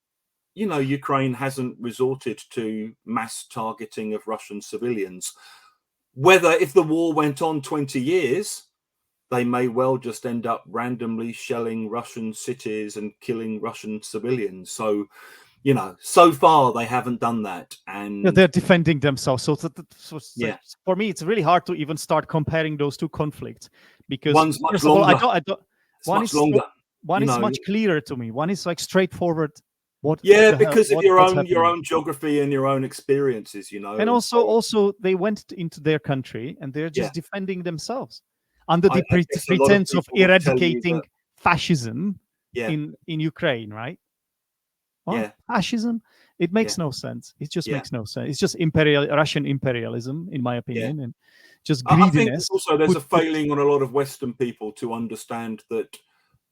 Ukraine hasn't resorted to mass targeting of Russian civilians. Whether if the war went on 20 years, they may well just end up randomly shelling Russian cities and killing Russian civilians. So, so far they haven't done that. And they're defending themselves. So for me, it's really hard to even start comparing those two conflicts because one's much longer. One is much clearer to me. One is like straightforward. Because of your own geography and your own experiences, And also they went into their country and they're just defending themselves under the pretense of eradicating fascism in Ukraine, right? Well, fascism. It makes no sense. It just makes no sense. It's just Russian imperialism, in my opinion, and just greediness. I think also there's a failing on a lot of Western people to understand that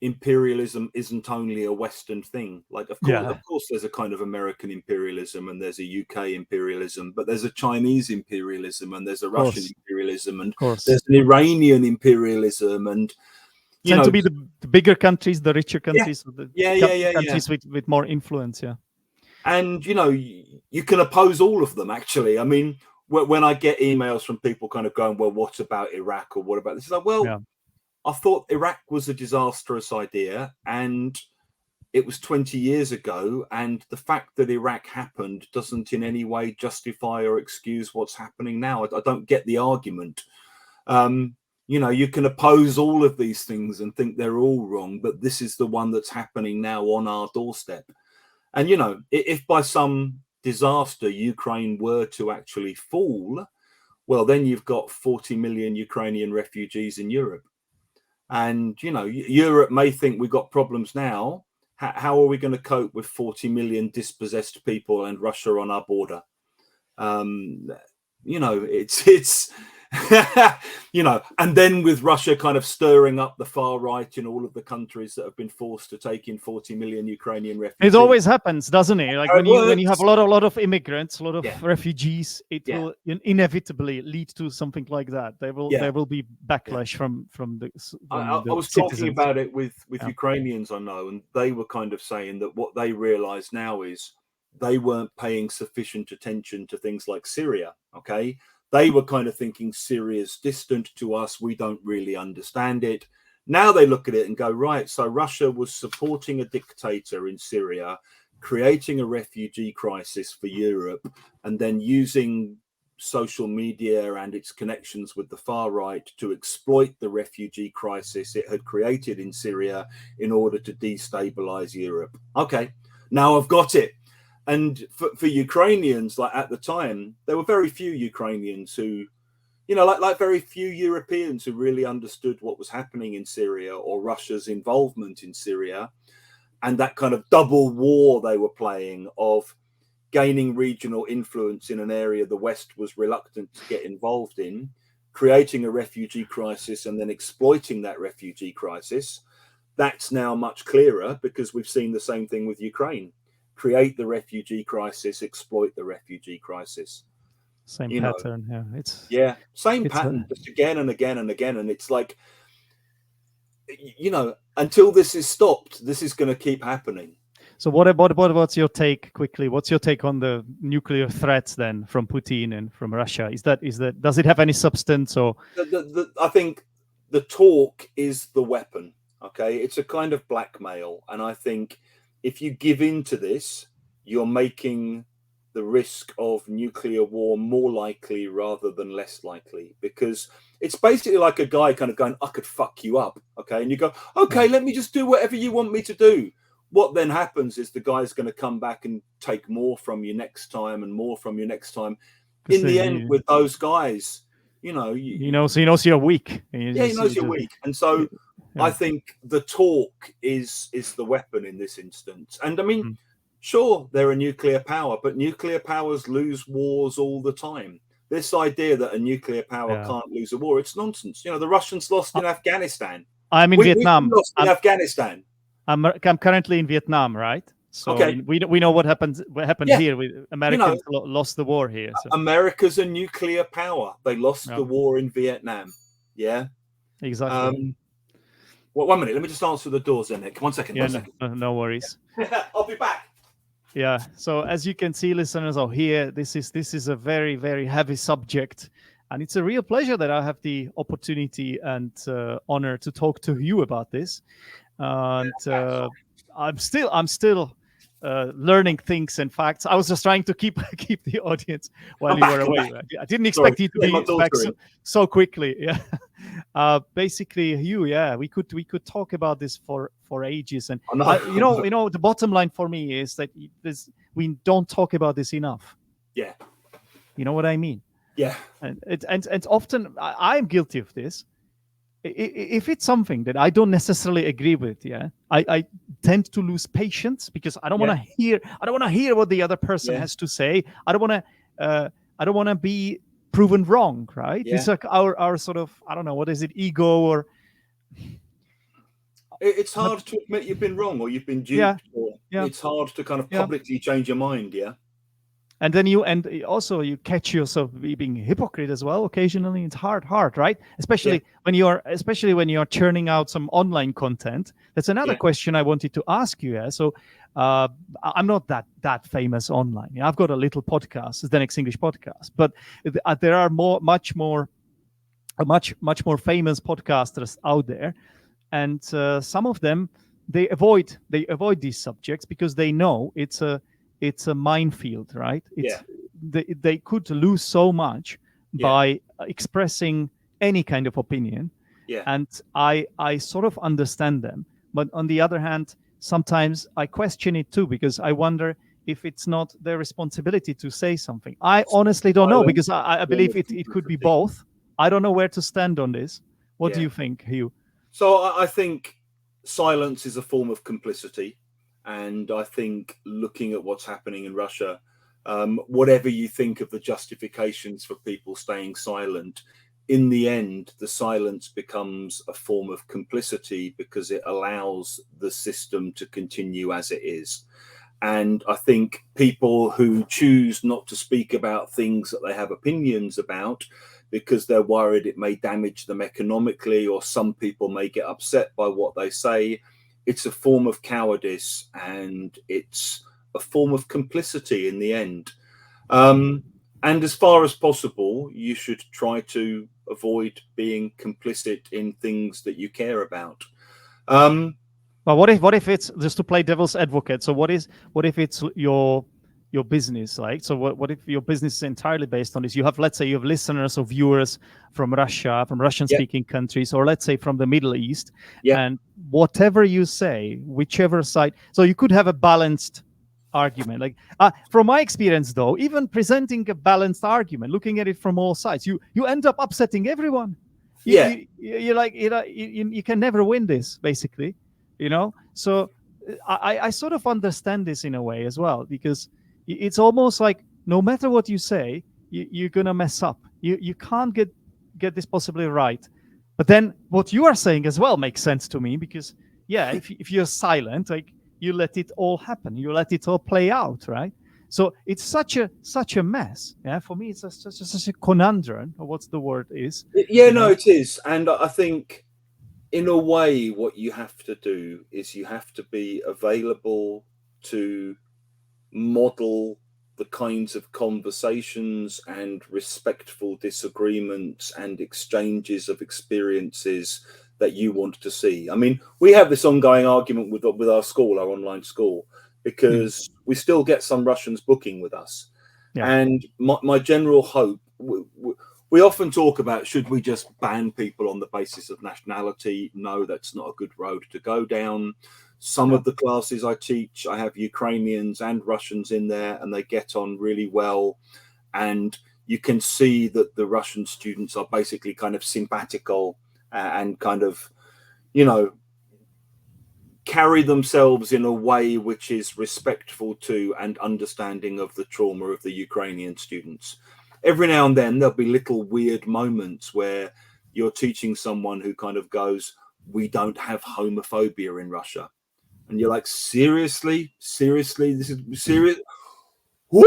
imperialism isn't only a Western thing. Like, of course, there's a kind of American imperialism and there's a UK imperialism, but there's a Chinese imperialism and there's a Russian imperialism and there's an Iranian imperialism and tend to be the bigger countries, the richer countries, countries with more influence. Yeah. And, you can oppose all of them, actually. When I get emails from people kind of going, well, what about Iraq or what about this? It's like, well, I thought Iraq was a disastrous idea and it was 20 years ago. And the fact that Iraq happened doesn't in any way justify or excuse what's happening now. I don't get the argument. You can oppose all of these things and think they're all wrong, but this is the one that's happening now on our doorstep. And, if by some disaster Ukraine were to actually fall, well, then you've got 40 million Ukrainian refugees in Europe. And, Europe may think we've got problems now. How are we going to cope with 40 million dispossessed people and Russia on our border? It's and then with Russia kind of stirring up the far right in all of the countries that have been forced to take in 40 million Ukrainian refugees. It always happens, doesn't it? Like when you have a lot of immigrants, a lot of refugees, it will inevitably lead to something like that. There will be backlash from the. I was talking about it with Ukrainians I know, and they were kind of saying that what they realize now is they weren't paying sufficient attention to things like Syria. Okay. They were kind of thinking Syria's distant to us. We don't really understand it. Now they look at it and go, right, so Russia was supporting a dictator in Syria, creating a refugee crisis for Europe, and then using social media and its connections with the far right to exploit the refugee crisis it had created in Syria in order to destabilize Europe. Okay, now I've got it. And for Ukrainians, like at the time, there were very few Ukrainians who, like very few Europeans who really understood what was happening in Syria or Russia's involvement in Syria, and that kind of double war they were playing of gaining regional influence in an area the West was reluctant to get involved in, creating a refugee crisis and then exploiting that refugee crisis. That's now much clearer because we've seen the same thing with Ukraine. Create the refugee crisis, exploit the refugee crisis. Same pattern. Same pattern, just again and again and again. And it's like, until this is stopped, this is going to keep happening. So what's your take quickly? What's your take on the nuclear threats then from Putin and from Russia? Is that does it have any substance or? I think the talk is the weapon. Okay, it's a kind of blackmail, and I think if you give in to this, you're making the risk of nuclear war more likely rather than less likely, because it's basically like a guy kind of going, I could fuck you up. Okay. And you go, okay, let me just do whatever you want me to do. What then happens is the guy's going to come back and take more from you next time and more from you next time. In the end, with those guys, he knows you're weak. He knows you're weak. And so I think the talk is the weapon in this instance. And I mean, sure, they're a nuclear power, but nuclear powers lose wars all the time. This idea that a nuclear power can't lose a war, it's nonsense. The Russians lost in Afghanistan. I'm in Vietnam. We lost in Afghanistan. I'm currently in Vietnam, right? So we know what happened here. Americans lost the war here. So. America's a nuclear power. They lost the war in Vietnam. Yeah. Exactly. Well, 1 minute. Let me just answer the door, Zdenek. 1 second. Yeah, 1 second. No worries. I'll be back. Yeah. So as you can see, listeners are here. This is a very, very heavy subject, and it's a real pleasure that I have the opportunity and honor to talk to you about this. And I'm still learning things and facts. I was just trying to keep the audience while you were away. I didn't expect you to be back so quickly. Yeah. Basically, Hugh. Yeah, we could talk about this for ages. And the bottom line for me is that we don't talk about this enough. Yeah. You know what I mean? Yeah. And often I'm guilty of this. If it's something that I don't necessarily agree with, I tend to lose patience because I don't want to hear what the other person has to say. I don't want to be proven wrong, right? It's like our sort of, I don't know, what is it, ego or. It's hard to admit you've been wrong or you've been duped. It's hard to kind of publicly change your mind. Yeah. And then you catch yourself being a hypocrite as well. Occasionally, it's hard, right? Especially when you're churning out some online content. That's another question I wanted to ask you. Yeah? So I'm not that famous online. I've got a little podcast, Zdenek's English podcast, but there are much more famous podcasters out there, and some of them they avoid these subjects because they know it's a minefield, right? They could lose so much by expressing any kind of opinion. Yeah. And I sort of understand them. But on the other hand, sometimes I question it too, because I wonder if it's not their responsibility to say something. I honestly don't know, because I believe it could be both. I don't know where to stand on this. What do Yeah. you think, Hugh? So I think silence is a form of complicity. And I think looking at what's happening in Russia, whatever you think of the justifications for people staying silent, in the end, the silence becomes a form of complicity because it allows the system to continue as it is. And I think people who choose not to speak about things that they have opinions about because they're worried it may damage them economically, or some people may get upset by what they say, it's a form of cowardice and it's a form of complicity in the end. And as far as possible, you should try to avoid being complicit in things that you care about. But what if it's, just to play devil's advocate? So what if it's your business, like, so what if your business is entirely based on this? You have, let's say, you have listeners or viewers from Russia, from Russian speaking countries, or let's say from the Middle East, and whatever you say, whichever side, so you could have a balanced argument. Like, from my experience though, even presenting a balanced argument, looking at it from all sides, you end up upsetting everyone. You're like, you can never win this, basically, so I sort of understand this in a way as well, because it's almost like no matter what you say, you're gonna mess up. You can't get this possibly right. But then what you are saying as well makes sense to me, because if you're silent, like, you let it all happen, you let it all play out, right? So it's such a mess. Yeah, for me, it's such a conundrum, or what's the word is. No, it is. And I think in a way, what you have to do is you have to be available to model the kinds of conversations and respectful disagreements and exchanges of experiences that you want to see. I mean, we have this ongoing argument with our school, our online school, because we still get some Russians booking with us. And my general hope, we often talk about, should we just ban people on the basis of nationality? No, that's not a good road to go down. Some of the classes I teach, I have Ukrainians and Russians in there, and they get on really well. And you can see that the Russian students are basically kind of simpatico and kind of, carry themselves in a way which is respectful to and understanding of the trauma of the Ukrainian students. Every now and then there'll be little weird moments where you're teaching someone who kind of goes, we don't have homophobia in Russia. And you're like, seriously, this is serious. Woo!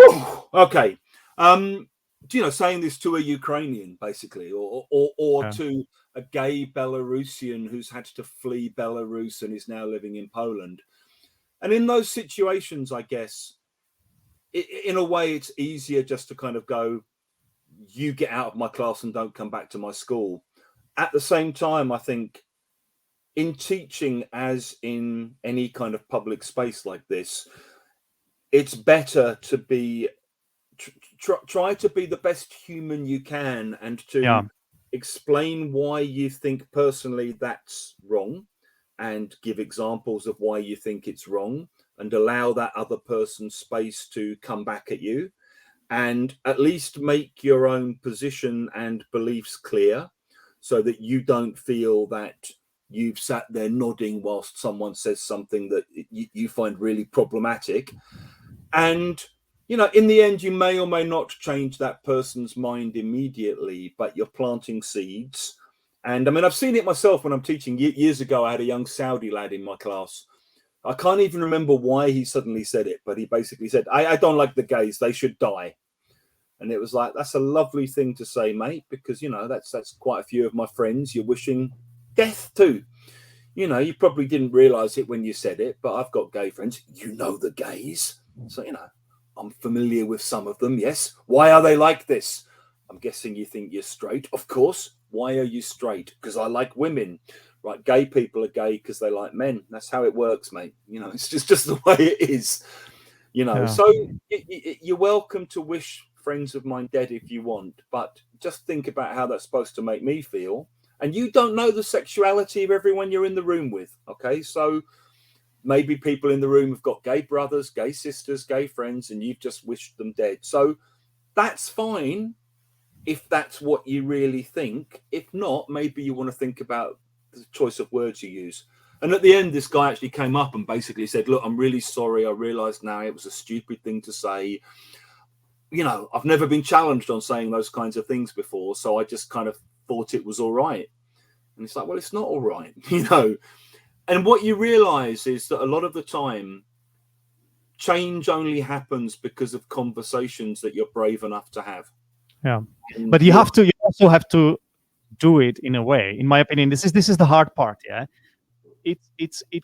Okay. Saying this to a Ukrainian, basically, or to a gay Belarusian who's had to flee Belarus and is now living in Poland. And in those situations, I guess, in a way, it's easier just to kind of go, you get out of my class and don't come back to my school. At the same time, I think in teaching, as in any kind of public space like this, it's better to be try to be the best human you can, and to explain why you think personally that's wrong, and give examples of why you think it's wrong, and allow that other person space to come back at you, and at least make your own position and beliefs clear, so that you don't feel that you've sat there nodding whilst someone says something that you find really problematic. And in the end, you may or may not change that person's mind immediately, but you're planting seeds. And I mean, I've seen it myself when I'm teaching. Years ago, I had a young Saudi lad in my class. I can't even remember why he suddenly said it, but he basically said, I don't like the gays, they should die. And it was like, that's a lovely thing to say, mate, because, that's quite a few of my friends you're wishing death to. You probably didn't realize it when you said it, but I've got gay friends. The gays. So, I'm familiar with some of them, yes. Why are they like this? I'm guessing you think you're straight. Of course. Why are you straight? Because I like women. Right, gay people are gay because they like men. That's how it works, mate. It's just the way it is. So you're welcome to wish friends of mine dead if you want, but just think about how that's supposed to make me feel. and you don't know the sexuality of everyone you're in the room with. Okay, so maybe people in the room have got gay brothers, gay sisters, gay friends, and you've just wished them dead. So that's fine if that's what you really think. If not, maybe you want to think about the choice of words you use. And at the end, this guy actually came up and basically said, look, I'm really sorry. I realized now it was a stupid thing to say. You know, I've never been challenged on saying those kinds of things before, so I just kind of thought it was all right. And it's like, well, it's not all right, you know. And what you realize is that a lot of the time, change only happens because of conversations that you're brave enough to have. Yeah, but you also have to do it in a way. In my opinion, this is the hard part. Yeah, it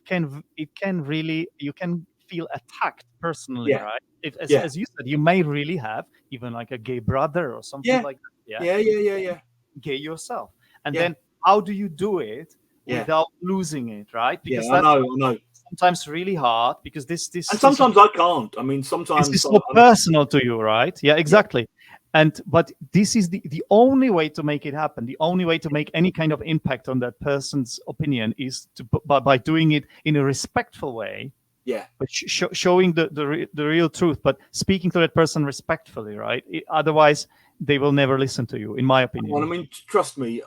can really, you can feel attacked personally, right? As you said, you may really have even like a gay brother or something like that. Yeah. Gay yourself, and then how do you do it without losing it, right? Because I know. Sometimes really hard, because this and sometimes I can't. I mean, sometimes it's so personal to you, right? Yeah, exactly. But this is the only way to make it happen. The only way to make any kind of impact on that person's opinion is by doing it in a respectful way. Yeah, but showing the real truth, but speaking to that person respectfully, right? Otherwise, they will never listen to you, in my opinion. Well, I mean, trust me,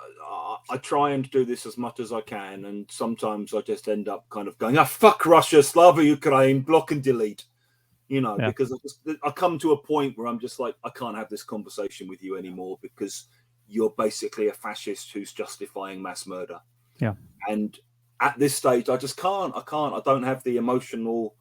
I try and do this as much as I can, and sometimes I just end up kind of going, fuck Russia, Slava Ukraine, block and delete, you know, because I come to a point where I'm just like, I can't have this conversation with you anymore because you're basically a fascist who's justifying mass murder. Yeah. And at this stage, I just can't. I don't have the emotional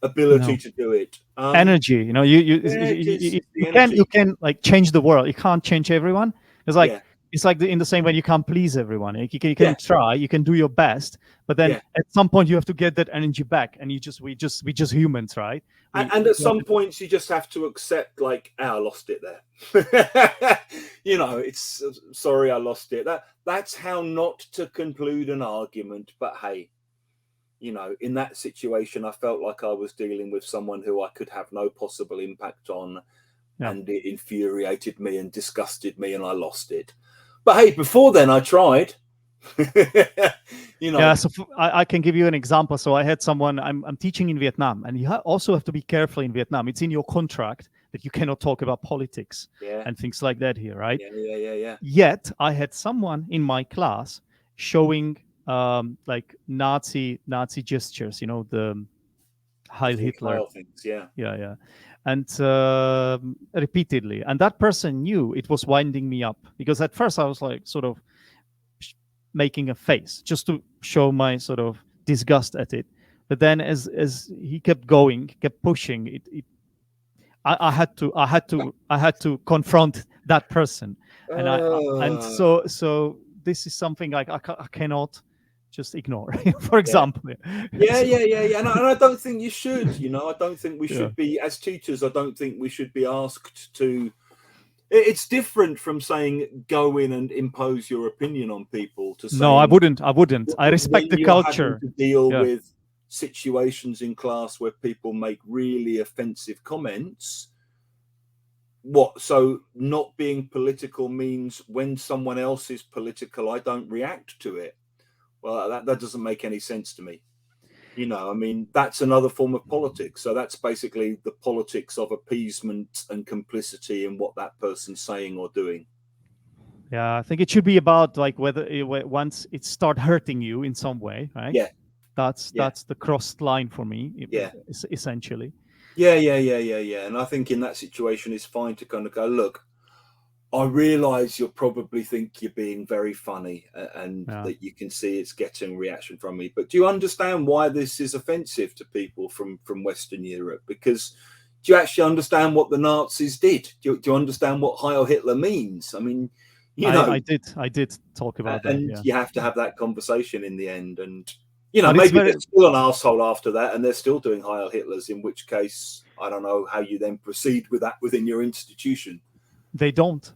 ability to do it. Energy, you know, you can like change the world. You can't change everyone. It's like it's like in the same way you can't please everyone. Like you can try, you can do your best, but then at some point you have to get that energy back. And we just humans, right? And at some points you just have to accept, like, I lost it there. You know, it's sorry, I lost it. That's how not to conclude an argument. But hey, you know, in that situation, I felt like I was dealing with someone who I could have no possible impact on, and it infuriated me and disgusted me, and I lost it. But hey, before then, I tried. You know. Yeah, so I can give you an example. So I had someone, I'm teaching in Vietnam, and you also have to be careful in Vietnam. It's in your contract that you cannot talk about politics and things like that here, right? Yeah. Yet I had someone in my class showing like Nazi gestures, you know, the Heil Hitler things, yeah, and repeatedly, and that person knew it was winding me up, because at first I was like sort of making a face just to show my sort of disgust at it, but then as he kept going, kept pushing it, I had to confront that person, and so this is something like I cannot just ignore, for example. Yeah. And I don't think you should. You know, I don't think we should be, as teachers, I don't think we should be asked to. It's different from saying go in and impose your opinion on people. To say, no, I wouldn't. I respect the culture. To deal with situations in class where people make really offensive comments. So not being political means when someone else is political, I don't react to it. Well, that doesn't make any sense to me. You know, I mean, that's another form of politics. So that's basically the politics of appeasement and complicity in what that person's saying or doing. Yeah, I think it should be about like whether once it start hurting you in some way, right? Yeah. That's the crossed line for me. Essentially. Yeah. And I think in that situation, it's fine to kind of go, look, I realize you'll probably think you're being very funny and that you can see it's getting reaction from me. But do you understand why this is offensive to people from Western Europe? Because do you actually understand what the Nazis did? Do you understand what Heil Hitler means? I mean, you know, I did talk about that. And you have to have that conversation in the end. And, you know, maybe they're still an asshole after that and they're still doing Heil Hitlers, in which case, I don't know how you then proceed with that within your institution. They don't.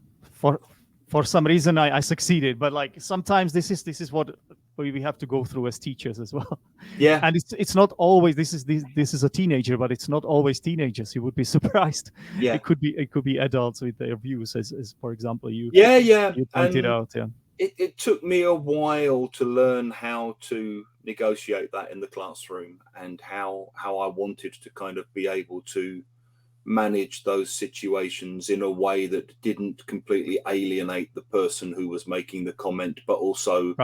For some reason I succeeded, but like sometimes this is what we have to go through as teachers as well. Yeah. And it's not always this is a teenager, but it's not always teenagers. You would be surprised. Yeah. It could be adults with their views, as for example you you pointed out. it took me a while to learn how to negotiate that in the classroom, and how I wanted to kind of be able to manage those situations in a way that didn't completely alienate the person who was making the comment, but also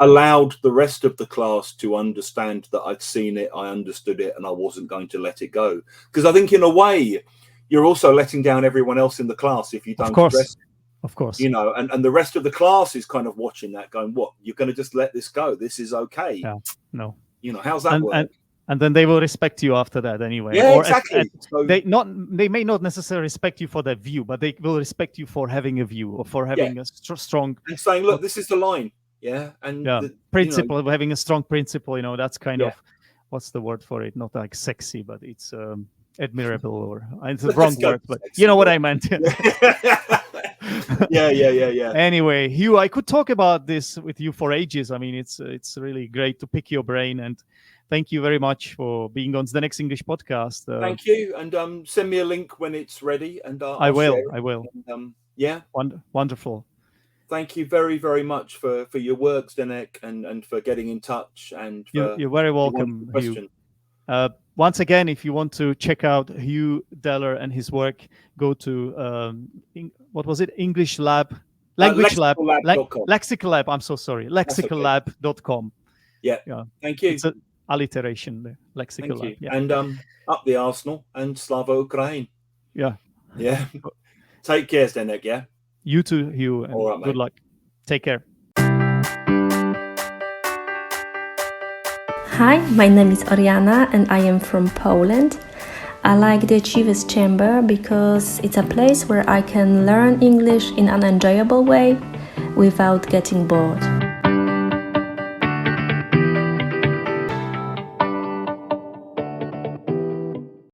allowed the rest of the class to understand that I'd seen it, I understood it, and I wasn't going to let it go. Because I think in a way, you're also letting down everyone else in the class if you don't address it. Of course. You know, and the rest of the class is kind of watching that going, what, you're going to just let this go? This is okay. Yeah, no. You know, how's that work? And then they will respect you after that anyway. Yeah, or exactly. They may not necessarily respect you for their view, but they will respect you for having a view, or for having a strong... And saying, look, this is the line. Yeah. And the principle of having a strong principle, you know, that's kind of, what's the word for it? Not like sexy, but it's admirable, or it's the wrong word, but sexy, you know what I meant. Yeah. Anyway, Hugh, I could talk about this with you for ages. I mean, it's really great to pick your brain, and thank you very much for being on Zdenek's English podcast. Thank you, and send me a link when it's ready, and I will. And, wonderful. Thank you very, very much for your work, Zdenek, and for getting in touch. And you're very welcome, Hugh. Once again, if you want to check out HUGH DELLAR and his work, go to what was it? English Lab, Language Lab, Lexical Lab. I'm so sorry, lexicallab.com. Yeah. Thank you. It's an alliteration there. Lexical Lab. Yeah. And up the Arsenal and Slava Ukraine. Yeah. Take care, Zdenek. Yeah. You too, Hugh. And all right, good luck. Take care. Hi, my name is Oriana and I am from Poland. I like the Achievers Chamber because it's a place where I can learn English in an enjoyable way without getting bored.